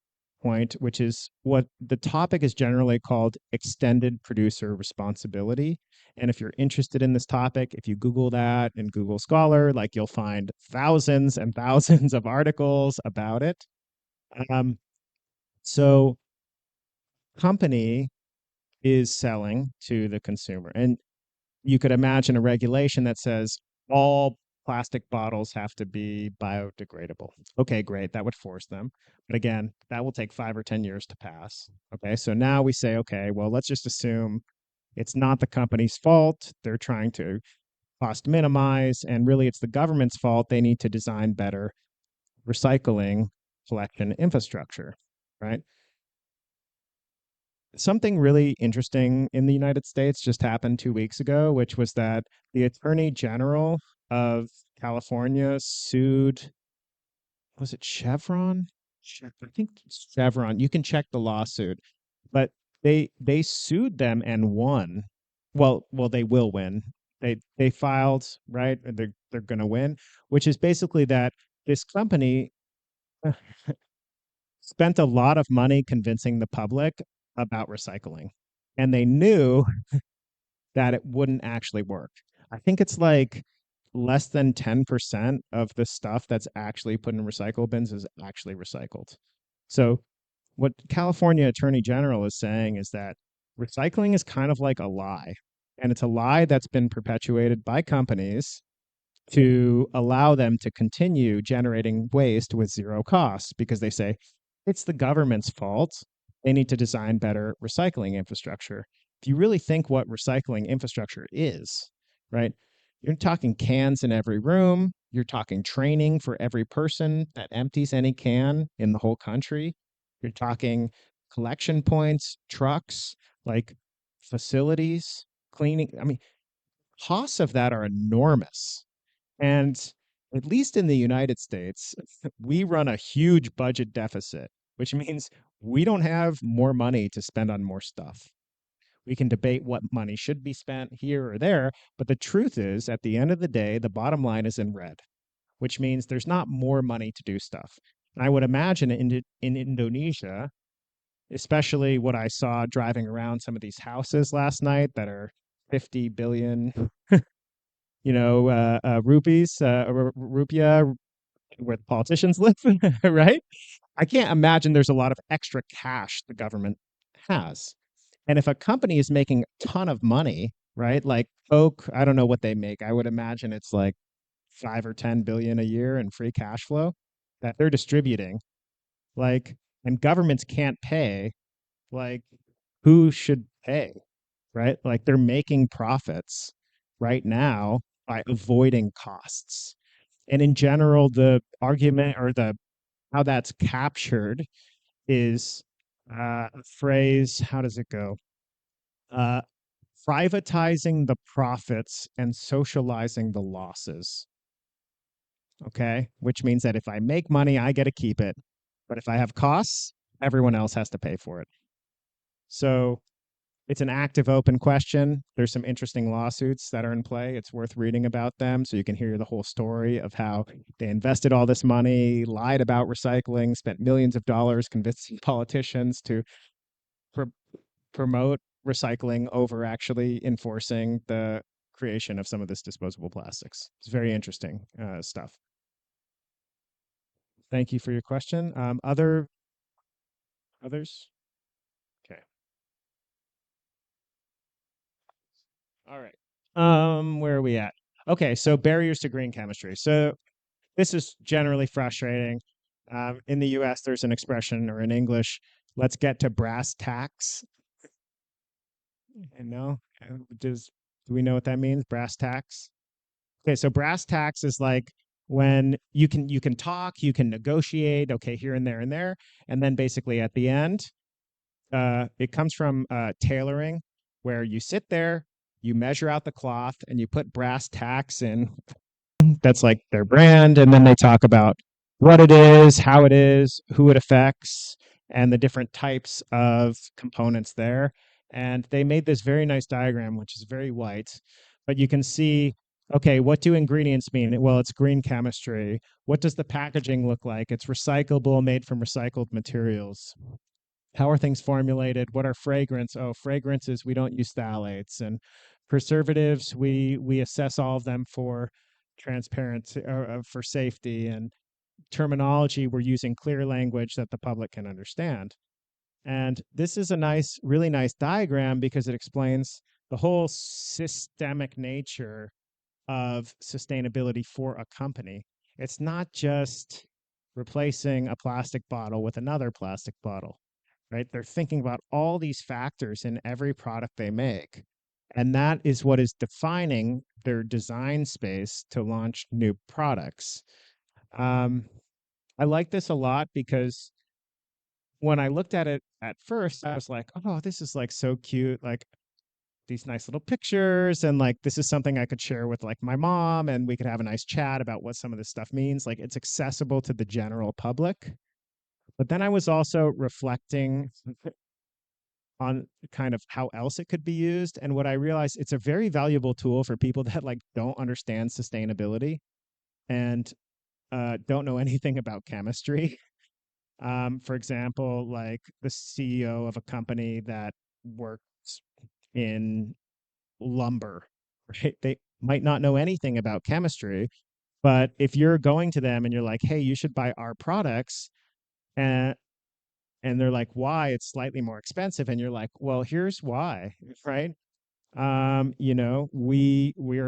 point, which is what the topic is generally called extended producer responsibility. And if you're interested in this topic, if you Google that in Google Scholar, like you'll find thousands and thousands of articles about it. Um, so company is selling to the consumer. And you could imagine a regulation that says all plastic bottles have to be biodegradable. Okay, great. That would force them. But again, that will take 5 or 10 years to pass. Okay, so now we say, okay, well, let's just assume it's not the company's fault. They're trying to cost minimize, and really it's the government's fault. They need to design better recycling collection infrastructure, right? Something really interesting in the United States just happened 2 weeks ago, which was that the Attorney General of California sued, was it Chevron? I think it's Chevron. You can check the lawsuit, but they sued them and won. Well, they will win. They filed, right? They're going to win, which is basically that this company spent a lot of money convincing the public about recycling. And they knew that it wouldn't actually work. I think it's like less than 10% of the stuff that's actually put in recycle bins is actually recycled. So, what California Attorney General is saying is that recycling is kind of like a lie. And it's a lie that's been perpetuated by companies to allow them to continue generating waste with zero cost because they say it's the government's fault. They need to design better recycling infrastructure. If you really think what recycling infrastructure is, right? You're talking cans in every room. You're talking training for every person that empties any can in the whole country. You're talking collection points, trucks, like facilities, cleaning. I mean, costs of that are enormous. And at least in the United States, we run a huge budget deficit, which means we don't have more money to spend on more stuff. We can debate what money should be spent here or there, but the truth is, at the end of the day, the bottom line is in red, which means there's not more money to do stuff. And I would imagine in Indonesia, especially what I saw driving around some of these houses last night that are 50 billion rupees, rupiah, where the politicians live, right? I can't imagine there's a lot of extra cash the government has. And if a company is making a ton of money, right? Like Coke, I don't know what they make. I would imagine it's like 5 or 10 billion a year in free cash flow that they're distributing. Like, and governments can't pay. Like, who should pay? Right? Like they're making profits right now by avoiding costs. And in general, the argument or the how that's captured is a phrase. How does it go? Uh, Privatizing the profits and socializing the losses. okay? Which means that if I make money, I get to keep it. But if I have costs, everyone else has to pay for it. So it's an active, open question. There's some interesting lawsuits that are in play. It's worth reading about them so you can hear the whole story of how they invested all this money, lied about recycling, spent millions of dollars convincing politicians to pr- promote recycling over actually enforcing the creation of some of this disposable plastics. It's very interesting stuff. Thank you for your question. Others? Okay. All right. Where are we at? Okay, so barriers to green chemistry. So this is generally frustrating. In the US, there's an expression, or in English, let's get to brass tacks. And no, do we know what that means? Brass tacks? Okay, so brass tacks is like when you can talk, you can negotiate, okay, here and there and there, and then basically at the end, it comes from tailoring, where you sit there, you measure out the cloth, and you put brass tacks in. That's like their brand, and then they talk about what it is, how it is, who it affects, and the different types of components there. And they made this very nice diagram, which is very white, but you can see, okay, what do ingredients mean? Well, it's green chemistry. What does the packaging look like? It's recyclable, made from recycled materials. How are things formulated? What are fragrance? Oh, fragrances, we don't use phthalates. And preservatives, we assess all of them for transparency, for safety. And terminology, we're using clear language that the public can understand. And this is a nice, really nice diagram because it explains the whole systemic nature of sustainability for a company. It's not just replacing a plastic bottle with another plastic bottle, right? They're thinking about all these factors in every product they make. And that is what is defining their design space to launch new products. I like this a lot because when I looked at it at first, I was like, oh, this is like so cute. Like these nice little pictures. And like, this is something I could share with like my mom and we could have a nice chat about what some of this stuff means. Like it's accessible to the general public. But then I was also reflecting on kind of how else it could be used. And what I realized, it's a very valuable tool for people that like don't understand sustainability and don't know anything about chemistry. For example, like the CEO of a company that works in lumber, right? They might not know anything about chemistry, but if you're going to them and you're like, hey, you should buy our products, and they're like, why? It's slightly more expensive. And you're like, well, here's why, right? We're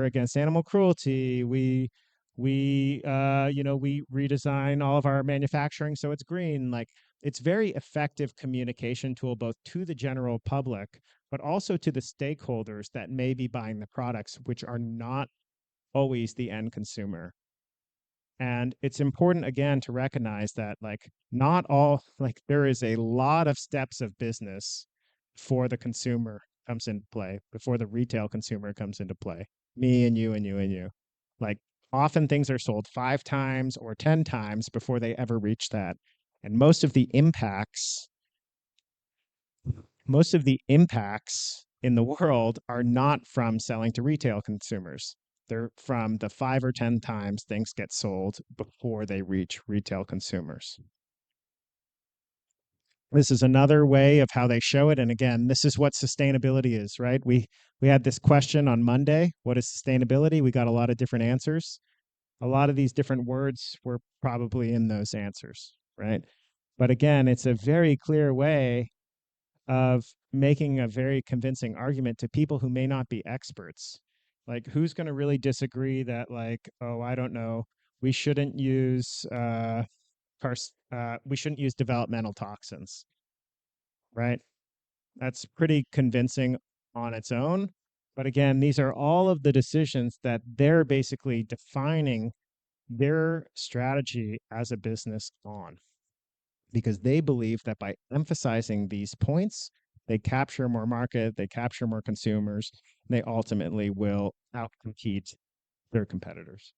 against animal cruelty. We redesign all of our manufacturing so it's green. Like it's very effective communication tool both to the general public, but also to the stakeholders that may be buying the products, which are not always the end consumer. And it's important again to recognize that like not all, like there is a lot of steps of business before the consumer comes into play, before the retail consumer comes into play. Me and you and you and you. Like often things are sold 5 times or 10 times before they ever reach that. And most of the impacts in the world are not from selling to retail consumers. They're from the 5 or 10 times things get sold before they reach retail consumers. This is another way of how they show it. And again, this is what sustainability is, right? We had this question on Monday. What is sustainability? We got a lot of different answers. A lot of these different words were probably in those answers, right? But again, it's a very clear way of making a very convincing argument to people who may not be experts. Like, who's going to really disagree that, like, oh, I don't know, we shouldn't use we shouldn't use developmental toxins, right? That's pretty convincing on its own. But again, these are all of the decisions that they're basically defining their strategy as a business on, because they believe that by emphasizing these points, they capture more market, they capture more consumers, and they ultimately will outcompete their competitors.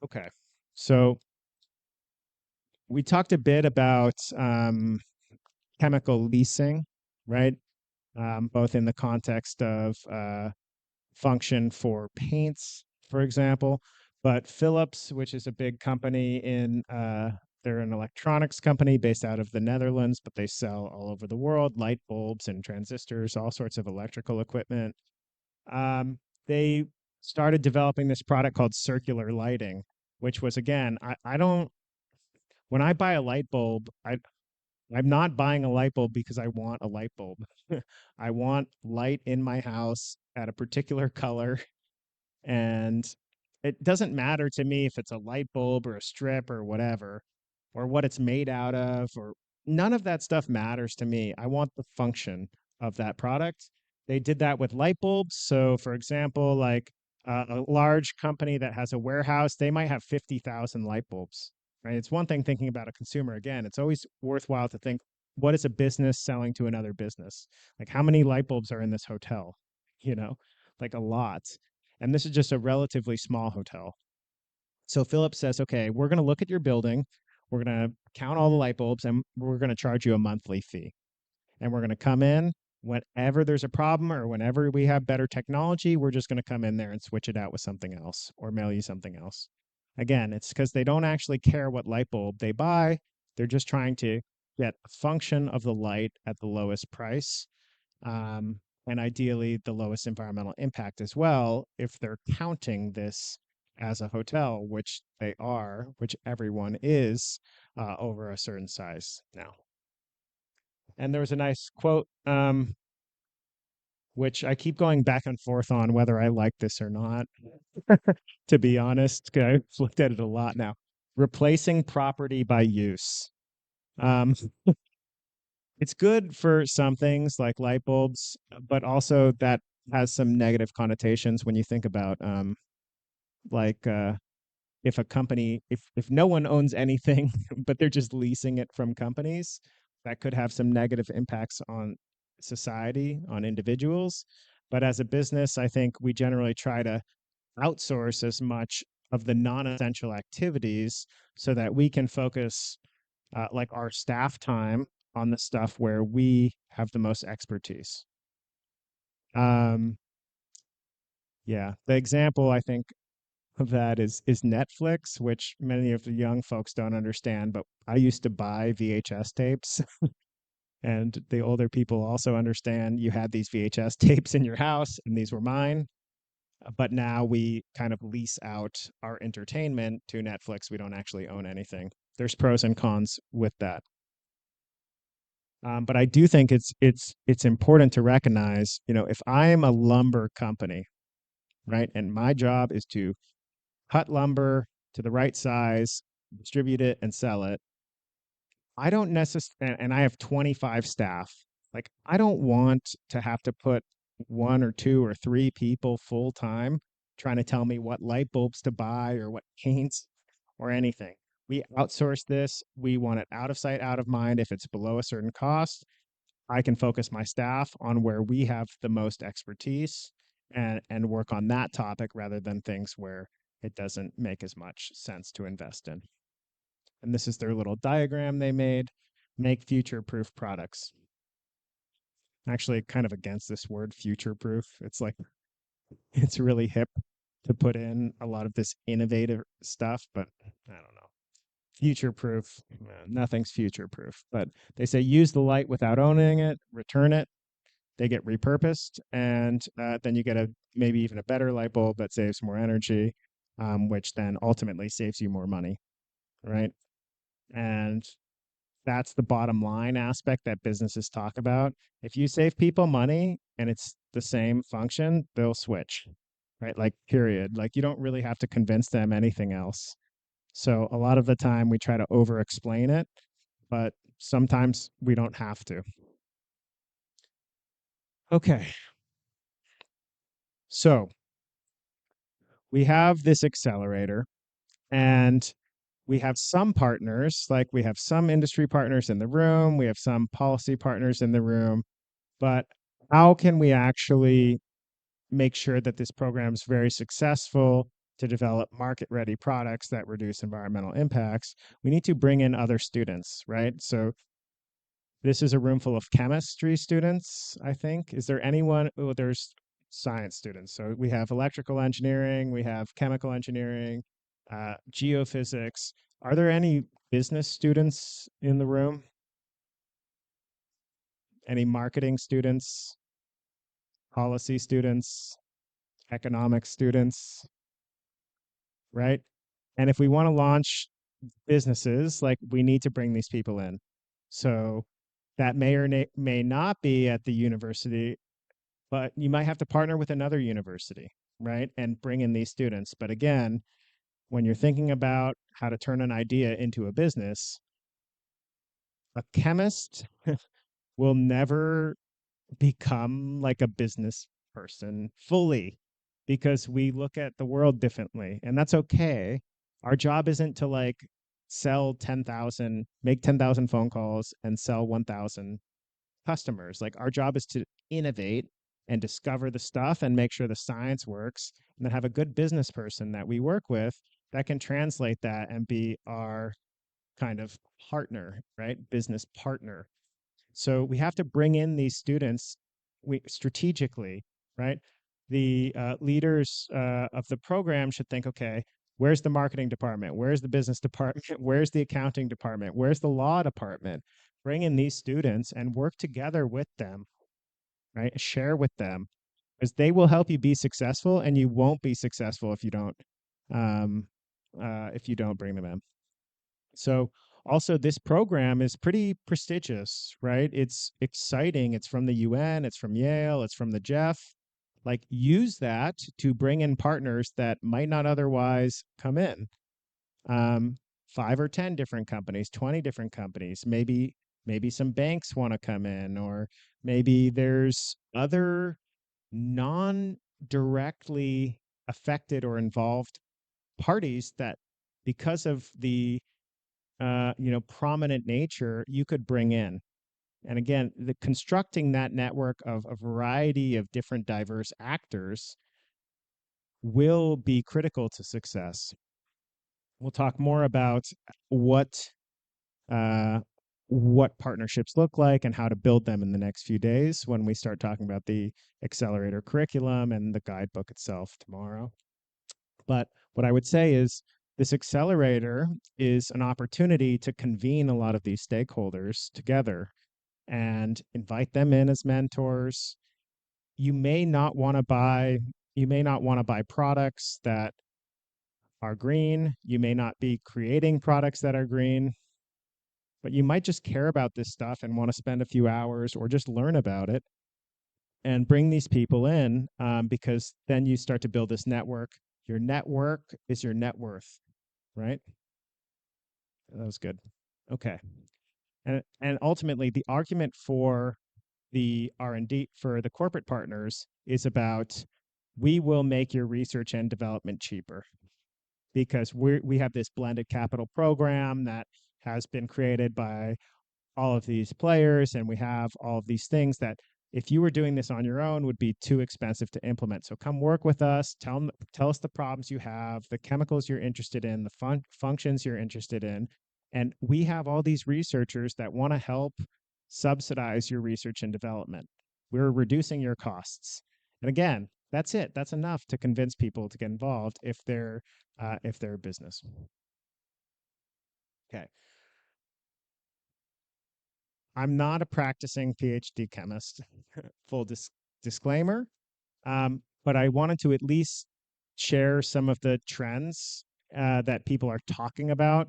Okay. So we talked a bit about chemical leasing, right? Both in the context of function for paints, for example. But Philips, which is a big company they're an electronics company based out of the Netherlands, but they sell all over the world, light bulbs and transistors, all sorts of electrical equipment. They started developing this product called circular lighting, which was, again, I don't, when I buy a light bulb, I'm not buying a light bulb because I want a light bulb. I want light in my house at a particular color, and it doesn't matter to me if it's a light bulb or a strip or whatever, or what it's made out of, or none of that stuff matters to me. I want the function of that product. They did that with light bulbs. So, for example, like a large company that has a warehouse, they might have 50,000 light bulbs, right? It's one thing thinking about a consumer. Again, it's always worthwhile to think, what is a business selling to another business? Like, how many light bulbs are in this hotel? You know, like a lot. And this is just a relatively small hotel. So Philip says, okay, we're going to look at your building. We're going to count all the light bulbs and we're going to charge you a monthly fee. And we're going to come in whenever there's a problem or whenever we have better technology, we're just going to come in there and switch it out with something else or mail you something else. Again, it's because they don't actually care what light bulb they buy. They're just trying to get a function of the light at the lowest price. And ideally the lowest environmental impact as well, if they're counting this as a hotel, which they are, which everyone is over a certain size now. And there was a nice quote, which I keep going back and forth on whether I like this or not, to be honest. I've looked at it a lot now. Replacing property by use. Um, it's good for some things like light bulbs, but also that has some negative connotations when you think about like if a company, if no one owns anything but they're just leasing it from companies, that could have some negative impacts on society, on individuals. But as a business, I think we generally try to outsource as much of the non-essential activities so that we can focus like our staff time on the stuff where we have the most expertise. Um, yeah, the example I think of that is Netflix, which many of the young folks don't understand, but I used to buy VHS tapes. And the older people also understand you had these VHS tapes in your house, and these were mine. But now we kind of lease out our entertainment to Netflix. We don't actually own anything. There's pros and cons with that. But I do think it's important to recognize, you know, if I'm a lumber company, right, and my job is to cut lumber to the right size, distribute it, and sell it, I don't necessarily, and I have 25 staff. Like, I don't want to have to put one or two or three people full time trying to tell me what light bulbs to buy or what paints or anything. We outsource this. We want it out of sight, out of mind. If it's below a certain cost, I can focus my staff on where we have the most expertise and work on that topic rather than things where it doesn't make as much sense to invest in. And this is their little diagram they made. Make future-proof products. Actually, kind of against this word future-proof. It's like, it's really hip to put in a lot of this innovative stuff, but I don't know. Future-proof, nothing's future-proof. But they say use the light without owning it, return it. They get repurposed, and then you get maybe even a better light bulb that saves more energy, which then ultimately saves you more money, right? And that's the bottom line aspect that businesses talk about. If you save people money and it's the same function, they'll switch, right? Like, period. Like, you don't really have to convince them anything else. So a lot of the time we try to over explain it, but sometimes we don't have to. Okay. So we have this accelerator, and we have some partners, like we have some industry partners in the room, we have some policy partners in the room, but how can we actually make sure that this program is very successful to develop market-ready products that reduce environmental impacts, we need to bring in other students, right? So this is a room full of chemistry students, I think. Is there anyone? Oh, there's science students. So we have electrical engineering, we have chemical engineering, geophysics. Are there any business students in the room? Any marketing students, policy students, economics students, right? And if we want to launch businesses, like we need to bring these people in. So that may or may not be at the university, but you might have to partner with another university, right? And bring in these students. But again, when you're thinking about how to turn an idea into a business, a chemist will never become like a business person fully because we look at the world differently, and that's okay. Our job isn't to like sell 10,000, make 10,000 phone calls and sell 1,000 customers. Like our job is to innovate and discover the stuff and make sure the science works, and then have a good business person that we work with that can translate that and be our kind of partner, right? Business partner. So we have to bring in these students strategically, right? The leaders of the program should think, okay, where's the marketing department? Where's the business department? Where's the accounting department? Where's the law department? Bring in these students and work together with them, right? Share with them, because they will help you be successful, and you won't be successful um, if you don't bring them in. So also this program is pretty prestigious, right? It's exciting. It's from the UN, it's from Yale, it's from the Jeff. Like use that to bring in partners that might not otherwise come in. 5 or 10 different companies, 20 different companies, maybe some banks want to come in, or maybe there's other non-directly affected or involved parties that, because of the prominent nature, you could bring in. And again, the constructing that network of a variety of different diverse actors will be critical to success. We'll talk more about what uh, what partnerships look like and how to build them in the next few days when we start talking about the accelerator curriculum and the guidebook itself tomorrow. But what I would say is this accelerator is an opportunity to convene a lot of these stakeholders together and invite them in as mentors. You may not want to buy products that are green. You may not be creating products that are green, but you might just care about this stuff and want to spend a few hours or just learn about it and bring these people in, because then you start to build this network. Your network is your net worth, right? That was good. Okay. And ultimately, the argument for the R&D for the corporate partners is about, we will make your research and development cheaper, because we have this blended capital program that has been created by all of these players, and we have all of these things that if you were doing this on your own would be too expensive to implement. So come work with us, tell us the problems you have, the chemicals you're interested in, the functions you're interested in, and we have all these researchers that want to help subsidize your research and development. We're reducing your costs. And again, that's it. That's enough to convince people to get involved if they're a business. Okay. I'm not a practicing PhD chemist, full disclaimer, but I wanted to at least share some of the trends that people are talking about,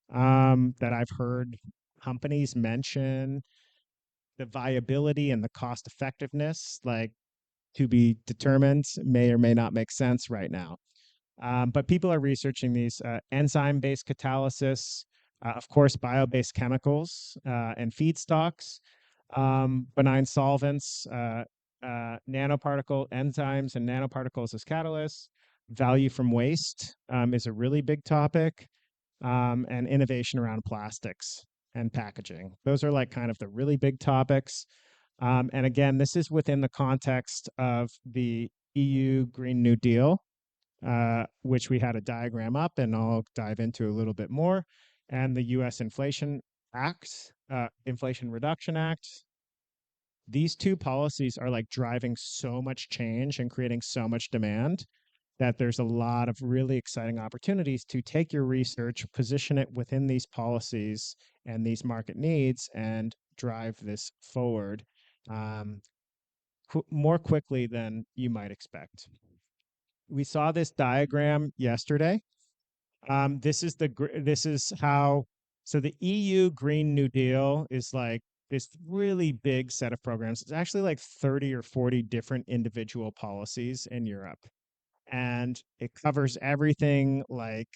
that I've heard companies mention, the viability and the cost effectiveness, like to be determined, may or may not make sense right now. But people are researching these enzyme-based catalysis, of course, bio-based chemicals and feedstocks, benign solvents, nanoparticle enzymes and nanoparticles as catalysts. Value from waste is a really big topic, and innovation around plastics and packaging. Those are like kind of the really big topics. And again, this is within the context of the EU Green New Deal, which we had a diagram up, and I'll dive into a little bit more, and the U.S. Inflation Reduction Act. These two policies are like driving so much change and creating so much demand that there's a lot of really exciting opportunities to take your research, position it within these policies and these market needs, and drive this forward more quickly than you might expect. We saw this diagram yesterday. This is how. So the EU Green New Deal is like this really big set of programs. It's actually like 30 or 40 different individual policies in Europe, and it covers everything like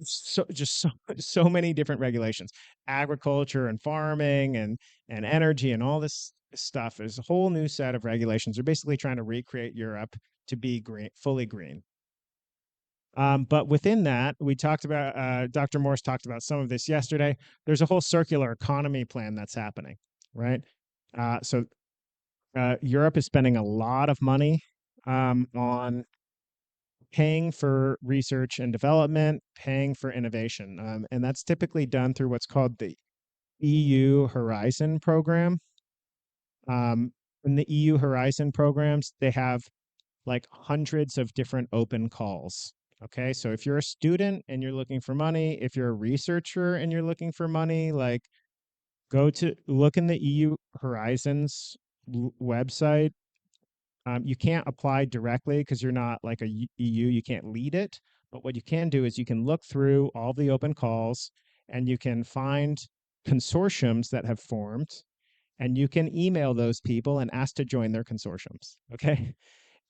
so many different regulations, agriculture and farming and energy and all this stuff. Is a whole new set of regulations. They're basically trying to recreate Europe to be green, fully green. But within that, we talked about, Dr. Morse talked about some of this yesterday. There's a whole circular economy plan that's happening, right? So Europe is spending a lot of money on paying for research and development, paying for innovation. And that's typically done through what's called the EU Horizon program. In the EU Horizon programs, they have like hundreds of different open calls. Okay, so if you're a student and you're looking for money, if you're a researcher and you're looking for money, like look in the EU Horizons website. You can't apply directly because you're not like a EU, you can't lead it. But what you can do is you can look through all the open calls and you can find consortiums that have formed, and you can email those people and ask to join their consortiums. Okay.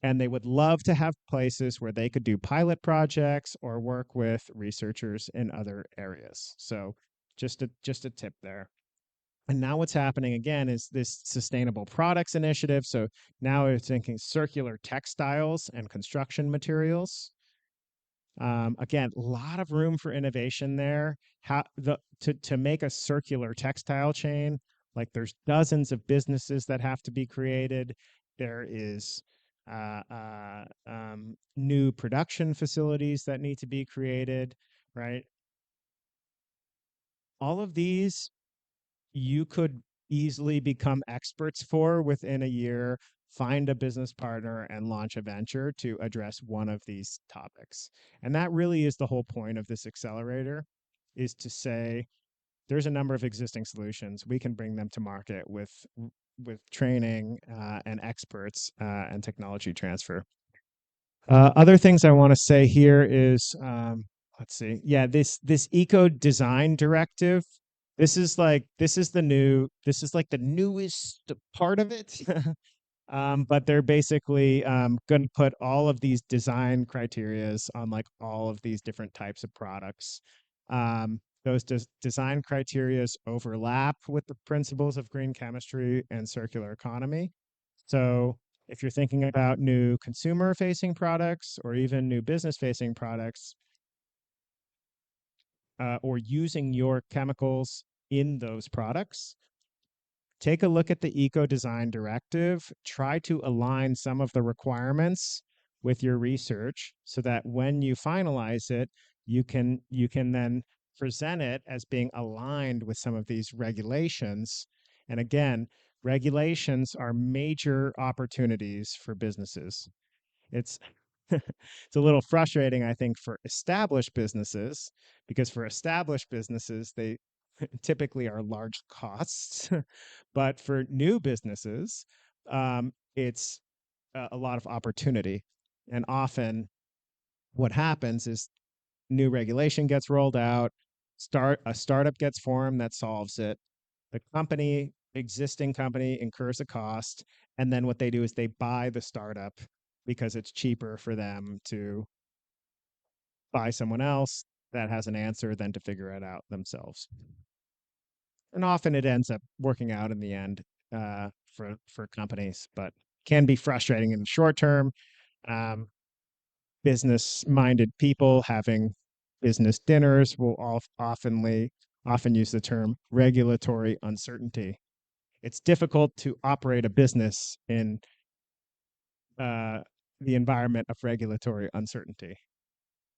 And they would love to have places where they could do pilot projects or work with researchers in other areas. So just a tip there. And now what's happening again is this sustainable products initiative. So now we're thinking circular textiles and construction materials. Again, a lot of room for innovation there. To make a circular textile chain, like there's dozens of businesses that have to be created. There is new production facilities that need to be created, right? All of these you could easily become experts for within a year, find a business partner and launch a venture to address one of these topics. And that really is the whole point of this accelerator, is to say there's a number of existing solutions. We can bring them to market with training and experts and technology transfer. Other things I want to say here is, let's see. Yeah, this eco design directive. This is like the newest part of it. But they're basically going to put all of these design criterias on like all of these different types of products. Those design criterias overlap with the principles of green chemistry and circular economy. So if you're thinking about new consumer-facing products or even new business-facing products, or using your chemicals in those products, take a look at the Eco Design Directive. Try to align some of the requirements with your research so that when you finalize it, you can then present it as being aligned with some of these regulations. And again, regulations are major opportunities for businesses. It's it's a little frustrating, I think, for established businesses, because for established businesses, they typically are large costs. But for new businesses, it's a lot of opportunity. And often what happens is new regulation gets rolled out, a startup gets formed that solves it. The existing company incurs a cost, and then what they do is they buy the startup because it's cheaper for them to buy someone else that has an answer than to figure it out themselves. And often it ends up working out in the end for companies, but can be frustrating in the short term. Business-minded people having business dinners will often use the term regulatory uncertainty. It's difficult to operate a business in the environment of regulatory uncertainty.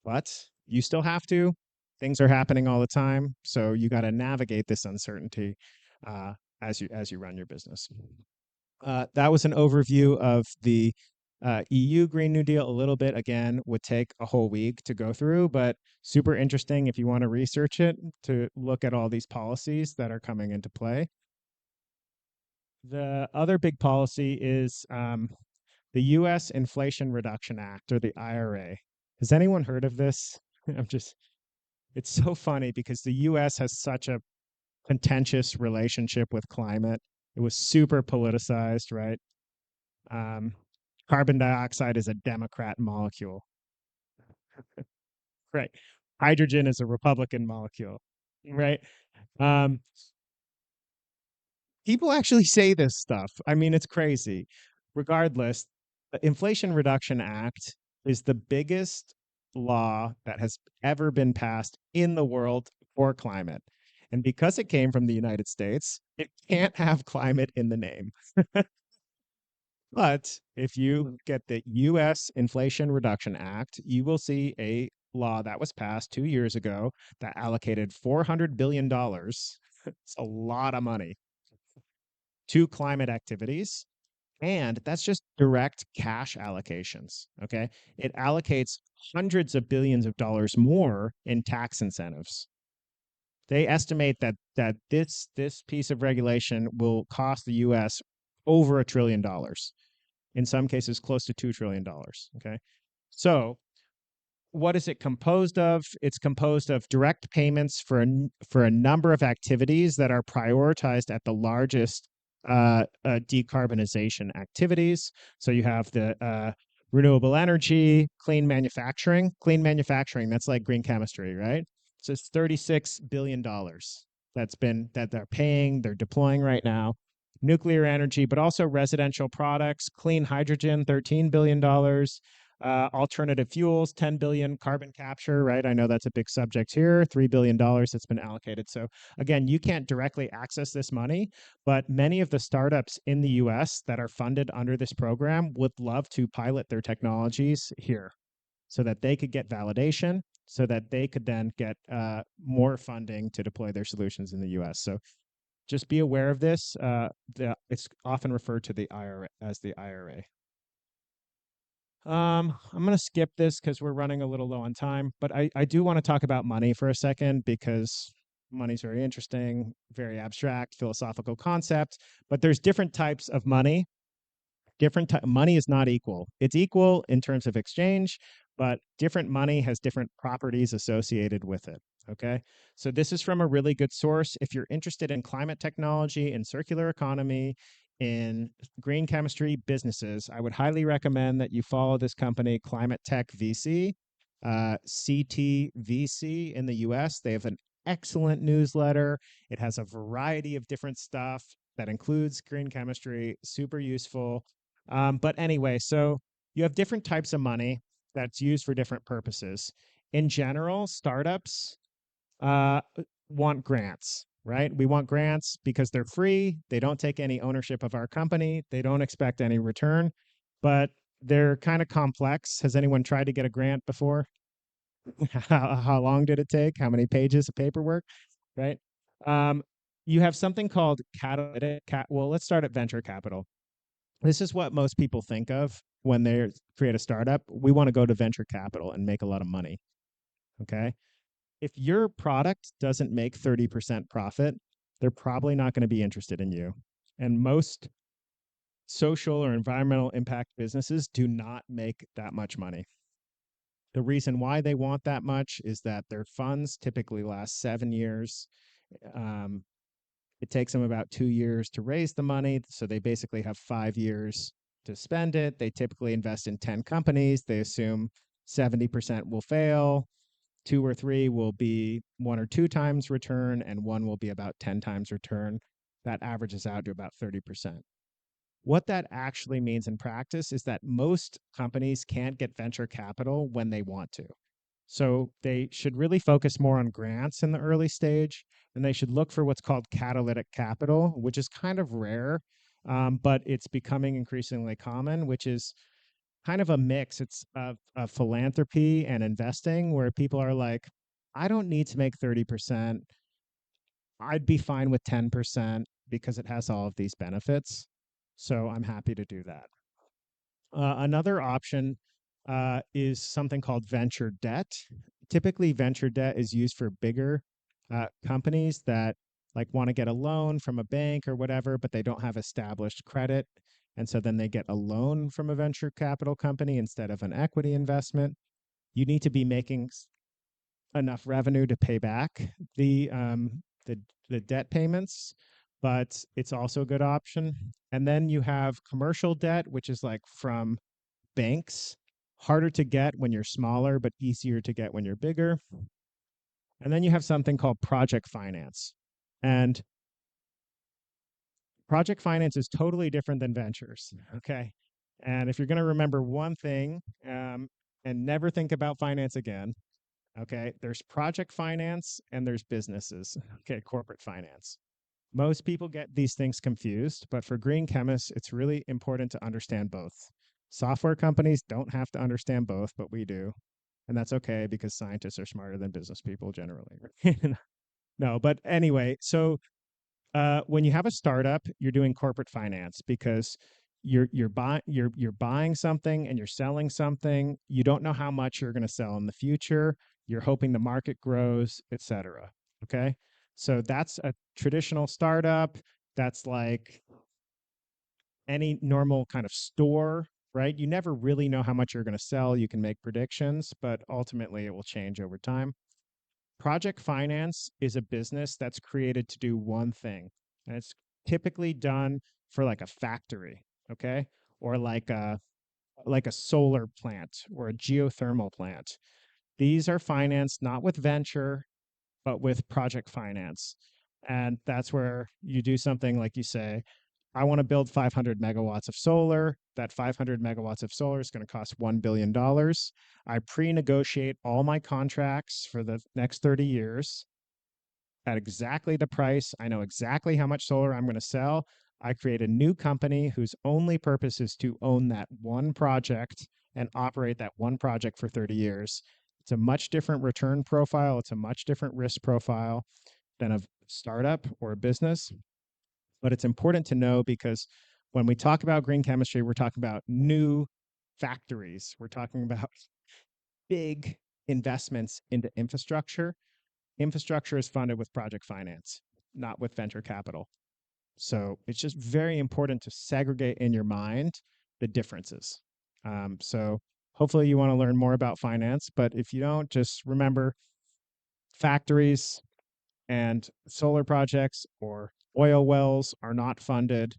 But you still have to. Things are happening all the time, so you got to navigate this uncertainty uh, as you run your business. That was an overview of the EU Green New Deal. A little bit, again, would take a whole week to go through, but super interesting if you want to research it, to look at all these policies that are coming into play. The other big policy is the U.S. Inflation Reduction Act, or the IRA. Has anyone heard of this? It's so funny because the U.S. has such a contentious relationship with climate. It was super politicized, right? Um, Carbon dioxide is a Democrat molecule, right? Hydrogen is a Republican molecule, right? Um, People actually say this stuff. I mean, it's crazy. Regardless, the Inflation Reduction Act is the biggest law that has ever been passed in the world for climate. And because it came from the United States, it can't have climate in the name. But if you get the US Inflation Reduction Act, you will see a law that was passed 2 years ago that allocated $400 billion. It's a lot of money to climate activities. And that's just direct cash allocations. Okay. It allocates hundreds of billions of dollars more in tax incentives. They estimate that this piece of regulation will cost the US over $1 trillion. In some cases, close to $2 trillion. Okay. So what is it composed of? It's composed of direct payments for a number of activities that are prioritized at the largest decarbonization activities. So you have the renewable energy, clean manufacturing. Clean manufacturing, that's like green chemistry, right? So it's $36 billion that they're deploying right now. Nuclear energy, but also residential products, clean hydrogen, $13 billion. Alternative fuels, 10 billion, carbon capture, right? I know that's a big subject here, $3 billion that's been allocated. So again, you can't directly access this money, but many of the startups in the US that are funded under this program would love to pilot their technologies here so that they could get validation, so that they could then get more funding to deploy their solutions in the US. So just be aware of this. It's often referred to the IRA as the IRA. I'm going to skip this because we're running a little low on time, but I do want to talk about money for a second because money's very interesting, very abstract, philosophical concept, but there's different types of money. Money is not equal. It's equal in terms of exchange, but different money has different properties associated with it. Okay. So this is from a really good source. If you're interested in climate technology and circular economy, in green chemistry businesses, I would highly recommend that you follow this company, Climate Tech VC, CTVC in the US. They have an excellent newsletter. It has a variety of different stuff that includes green chemistry, super useful. But anyway, so you have different types of money that's used for different purposes. In general, startups uh, want grants, right? We want grants because they're free. They don't take any ownership of our company. They don't expect any return, but they're kind of complex. Has anyone tried to get a grant before? How long did it take? How many pages of paperwork, right? Um, you have something called well, let's start at venture capital. This is what most people think of when they create a startup. We want to go to venture capital and make a lot of money. Okay. If your product doesn't make 30% profit, they're probably not going to be interested in you. And most social or environmental impact businesses do not make that much money. The reason why they want that much is that their funds typically last 7 years. Um, it takes them about 2 years to raise the money. So they basically have 5 years to spend it. They typically invest in 10 companies. They assume 70% will fail. 2 or 3 will be 1 or 2 times return, and 1 will be about 10 times return. That averages out to about 30%. What that actually means in practice is that most companies can't get venture capital when they want to. So they should really focus more on grants in the early stage, and they should look for what's called catalytic capital, which is kind of rare, but it's becoming increasingly common, which is kind of a mix. It's of philanthropy and investing, where people are like, I don't need to make 30%. I'd be fine with 10% because it has all of these benefits. So I'm happy to do that. Another option is something called venture debt. Typically, venture debt is used for bigger companies that like want to get a loan from a bank or whatever, but they don't have established credit. And so then they get a loan from a venture capital company instead of an equity investment. You need to be making enough revenue to pay back the debt payments, but it's also a good option. And then you have commercial debt, which is like from banks, harder to get when you're smaller, but easier to get when you're bigger. And then you have something called project finance. And project finance is totally different than ventures. Okay. And if you're going to remember one thing and never think about finance again, okay, there's project finance and there's businesses. Okay, corporate finance. Most people get these things confused, but for green chemists, it's really important to understand both. Software companies don't have to understand both, but we do. And that's okay because scientists are smarter than business people generally. No, but anyway, so when you have a startup, you're doing corporate finance because you're buying something and you're selling something. You don't know how much you're going to sell in the future. You're hoping the market grows, etc. Okay, so that's a traditional startup. That's like any normal kind of store, right? You never really know how much you're going to sell. You can make predictions, but ultimately it will change over time. Project finance is a business that's created to do one thing, and it's typically done for like a factory, okay, or like a solar plant or a geothermal plant. These are financed not with venture, but with project finance, and that's where you do something like you say, I want to build 500 megawatts of solar. That 500 megawatts of solar is going to cost $1 billion. I pre negotiate all my contracts for the next 30 years at exactly the price. I know exactly how much solar I'm going to sell. I create a new company whose only purpose is to own that one project and operate that one project for 30 years. It's a much different return profile. It's a much different risk profile than a startup or a business. But it's important to know because when we talk about green chemistry, we're talking about new factories. We're talking about big investments into infrastructure. Infrastructure is funded with project finance, not with venture capital. So it's just very important to segregate in your mind the differences. So hopefully you want to learn more about finance, but if you don't, just remember factories and solar projects or oil wells are not funded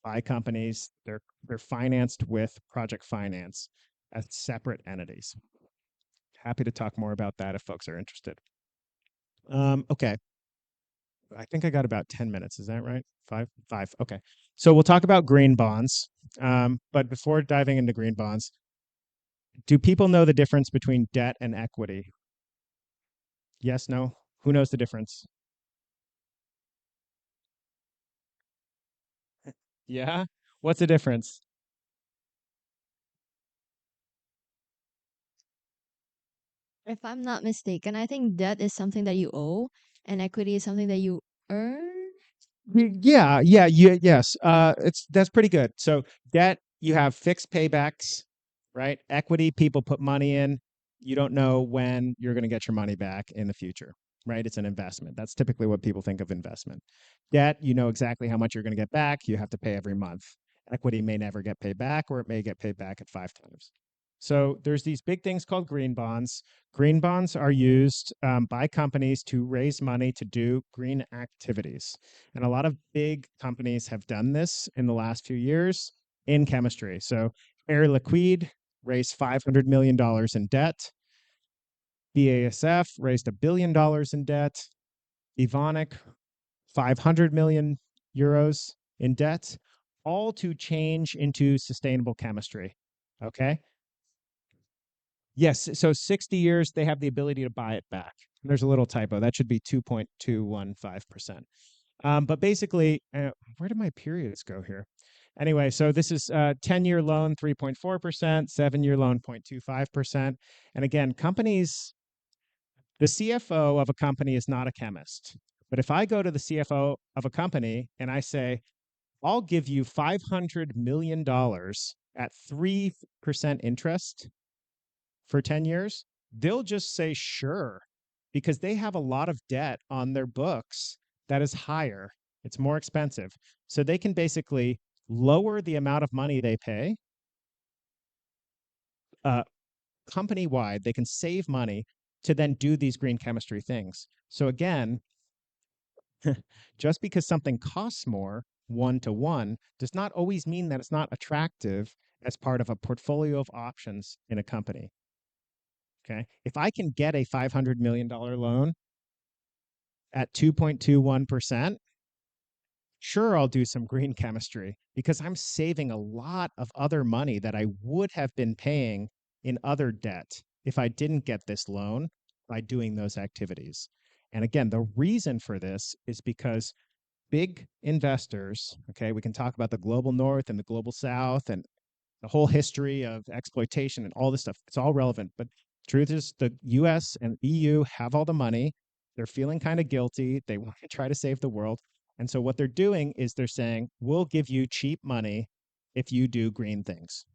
by companies. They're financed with project finance as separate entities. Happy to talk more about that if folks are interested. Okay. I think I got about 10 minutes. Is that right? Five. Okay. So we'll talk about green bonds. But before diving into green bonds, do people know the difference between debt and equity? Yes, no? Who knows the difference? Yeah? What's the difference? If I'm not mistaken, I think debt is something that you owe and equity is something that you earn. Yes. It's that's pretty good. So debt, you have fixed paybacks, right? Equity, people put money in. You don't know when you're going to get your money back in the future, right? It's an investment. That's typically what people think of investment. Debt, you know exactly how much you're going to get back. You have to pay every month. Equity may never get paid back, or it may get paid back at 5 times. So there's these big things called green bonds. Green bonds are used by companies to raise money to do green activities. And a lot of big companies have done this in the last few years in chemistry. So Air Liquide raised $500 million in debt. BASF raised $1 billion in debt. Evonik, 500 million euros in debt, all to change into sustainable chemistry. Okay. Yes. So 60 years, they have the ability to buy it back. There's a little typo. That should be 2.215%. But basically, where did my periods go here? Anyway, so this is 10-year loan, 3.4%, 7-year loan, 0.25%. And again, companies, the CFO of a company is not a chemist. But if I go to the CFO of a company and I say, I'll give you $500 million at 3% interest for 10 years, they'll just say, sure, because they have a lot of debt on their books that is higher. It's more expensive. So they can basically lower the amount of money they pay uh, company wide. They can save money to then do these green chemistry things. So again, just because something costs more one to one does not always mean that it's not attractive as part of a portfolio of options in a company. Okay. If I can get a $500 million loan at 2.21%, sure, I'll do some green chemistry because I'm saving a lot of other money that I would have been paying in other debt if I didn't get this loan by doing those activities. And again, the reason for this is because big investors, okay, we can talk about the global north and the global south and the whole history of exploitation and all this stuff. It's all relevant. But truth is, the US and EU have all the money. They're feeling kind of guilty. They want to try to save the world. And so what they're doing is they're saying, we'll give you cheap money if you do green things,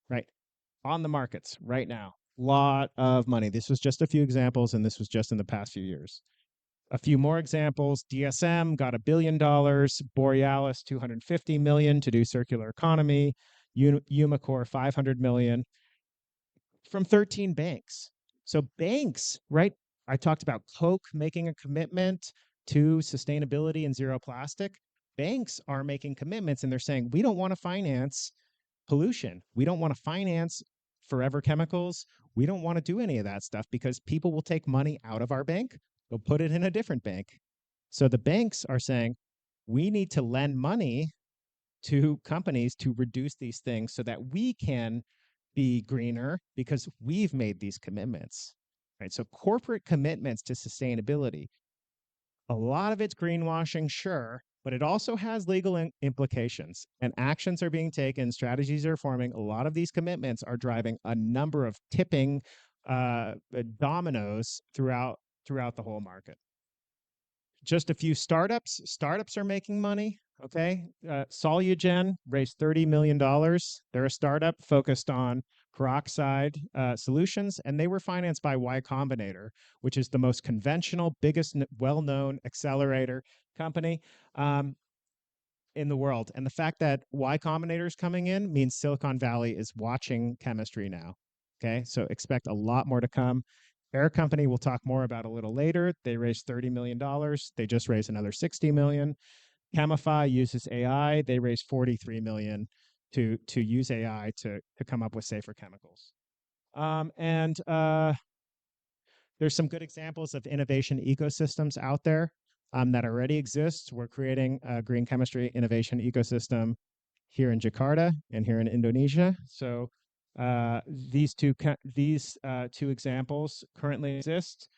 right? On the markets right now. Lot of money. This was just a few examples, and this was just in the past few years. A few more examples. DSM got $1 billion, Borealis 250 million to do circular economy, Umicore 500 million from 13 banks. So banks, right? I talked about Coke making a commitment to sustainability and zero plastic. Banks are making commitments and they're saying, we don't want to finance pollution. We don't want to finance forever chemicals. We don't want to do any of that stuff because people will take money out of our bank. They'll put it in a different bank. So the banks are saying, we need to lend money to companies to reduce these things so that we can be greener because we've made these commitments, right? So corporate commitments to sustainability, a lot of it's greenwashing, sure, but it also has legal implications and actions are being taken, strategies are forming. A lot of these commitments are driving a number of tipping dominoes throughout the whole market. Just a few startups. Startups are making money. Okay. Solugen raised $30 million. They're a startup focused on peroxide solutions, and they were financed by Y Combinator, which is the most conventional, biggest, well-known accelerator company in the world. And the fact that Y Combinator is coming in means Silicon Valley is watching chemistry now. Okay. So expect a lot more to come. Air Company we'll talk more about a little later. They raised $30 million. They just raised another $60 million. Chemify uses AI. They raised $43 million to use AI to come up with safer chemicals. And there's some good examples of innovation ecosystems out there that already exist. We're creating a green chemistry innovation ecosystem here in Jakarta and here in Indonesia. So these two examples currently exist.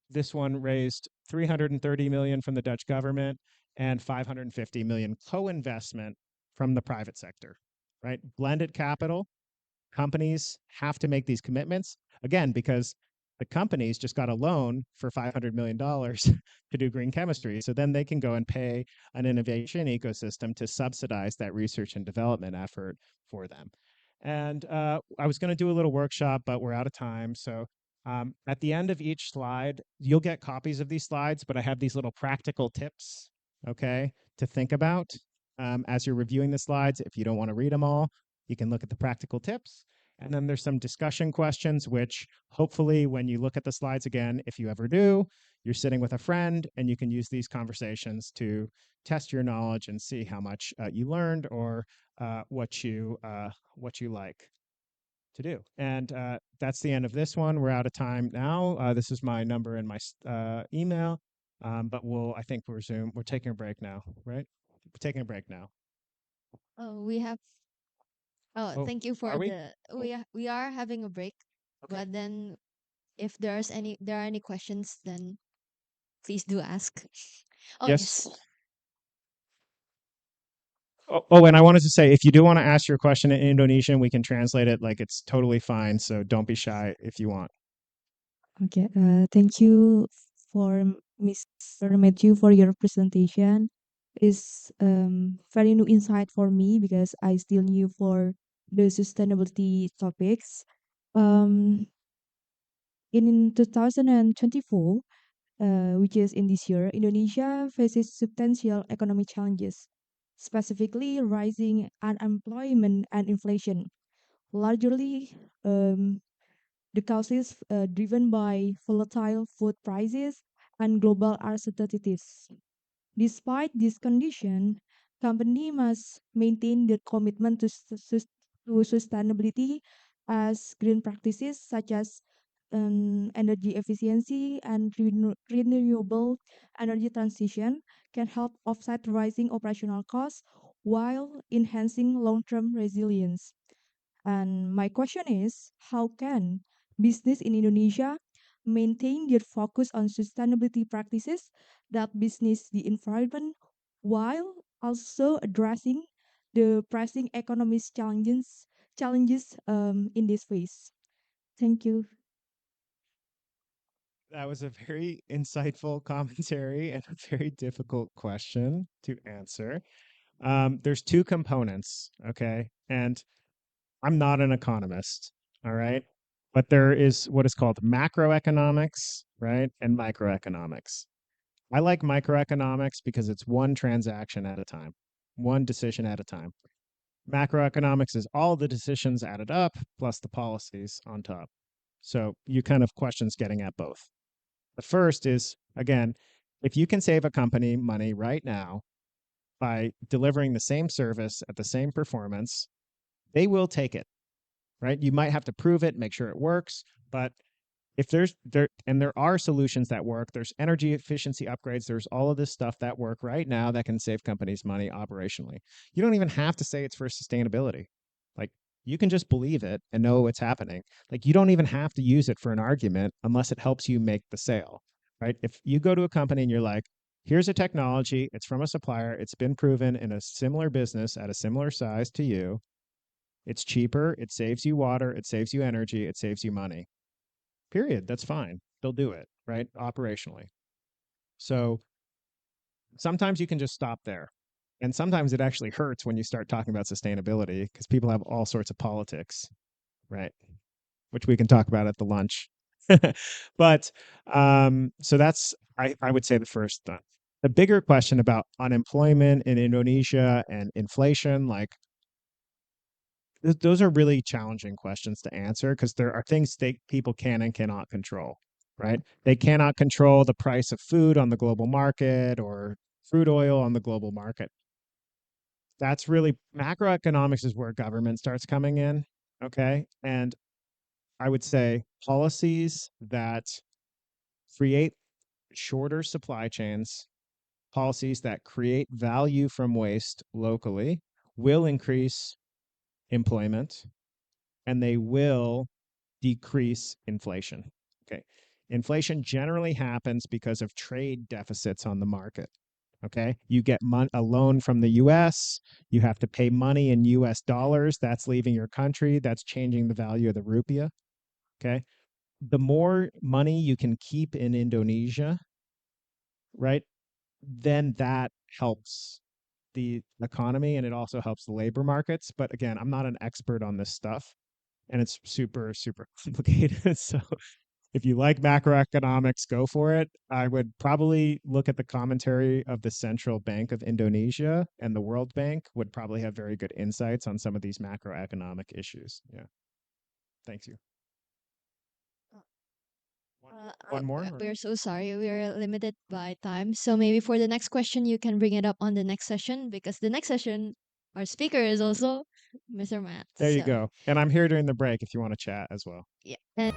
This one raised 330 million from the Dutch government and 550 million co-investment from the private sector, right? Blended capital. Companies have to make these commitments again because the companies just got a loan for $500 million to do green chemistry. So then they can go and pay an innovation ecosystem to subsidize that research and development effort for them. And I was going to do a little workshop, but we're out of time. So at the end of each slide, you'll get copies of these slides, but I have these little practical tips, okay, to think about as you're reviewing the slides. If you don't want to read them all, you can look at the practical tips. And then there's some discussion questions, which hopefully when you look at the slides again, if you ever do, you're sitting with a friend and you can use these conversations to test your knowledge and see how much you learned or what you like to do. And that's the end of this one. We're out of time now. This is my number and my email. But I think we're taking a break now, right? We're taking a break now. Oh, we have. Oh, Oh, thank you are for we? the. We are having a break, Okay. but then if there are any questions, then please do ask. Oh Yes. yes. Oh, and I wanted to say, if you do want to ask your question in Indonesian, we can translate it. Like, it's totally fine. So don't be shy if you want. Okay, thank you for Mr. Matthew for your presentation. It's very new insight for me because I still new for the sustainability topics. Um, in 2024, which is in this year, Indonesia faces substantial economic challenges, specifically rising unemployment and inflation, largely um, the cause is driven by volatile food prices and global uncertainties. Despite this condition, company must maintain their commitment to, to sustainability as green practices such as energy efficiency and renewable energy transition can help offset rising operational costs while enhancing long-term resilience. And my question is, how can business in Indonesia maintain their focus on sustainability practices that business the environment while also addressing the pressing economic challenges in this phase? Thank you. That was a very insightful commentary and a very difficult question to answer. There's two components, okay? And I'm not an economist, all right? But there is what is called macroeconomics, right? And microeconomics. I like microeconomics because it's one transaction at a time, one decision at a time. Macroeconomics is all the decisions added up plus the policies on top. So you kind of questions getting at both. The first is, again, if you can save a company money right now by delivering the same service at the same performance, they will take it, right? You might have to prove it, make sure it works, but if there are solutions that work, there's energy efficiency upgrades, there's all of this stuff that work right now that can save companies money operationally. You don't even have to say it's for sustainability. Like, you can just believe it and know it's happening. Like, you don't even have to use it for an argument unless it helps you make the sale, right? If you go to a company and you're like, here's a technology, it's from a supplier, it's been proven in a similar business at a similar size to you, it's cheaper, it saves you water, it saves you energy, it saves you money. Period. That's fine. They'll do it, right? Operationally. So sometimes you can just stop there. And sometimes it actually hurts when you start talking about sustainability because people have all sorts of politics, right? Which we can talk about at the lunch. But so that's, I would say, the first thing. The bigger question about unemployment in Indonesia and inflation, like, those are really challenging questions to answer because there are things people can and cannot control, right? They cannot control the price of food on the global market or crude oil on the global market. That's really macroeconomics is where government starts coming in, okay? And I would say policies that create shorter supply chains, policies that create value from waste locally will increase employment and they will decrease inflation. Okay. Inflation generally happens because of trade deficits on the market. Okay. You get a loan from the US, you have to pay money in US dollars. That's leaving your country. That's changing the value of the rupiah. Okay. The more money you can keep in Indonesia, right, then that helps the economy and it also helps the labor markets. But again, I'm not an expert on this stuff and it's super, super complicated. So if you like macroeconomics, go for it. I would probably look at the commentary of the Central Bank of Indonesia and the World Bank would probably have very good insights on some of these macroeconomic issues. Yeah. Thanks you. One more? We're so sorry. We're limited by time. So maybe for the next question, you can bring it up on the next session because the next session, our speaker is also Mr. Matt. There you So go. And I'm here during the break if you want to chat as well. yeah. And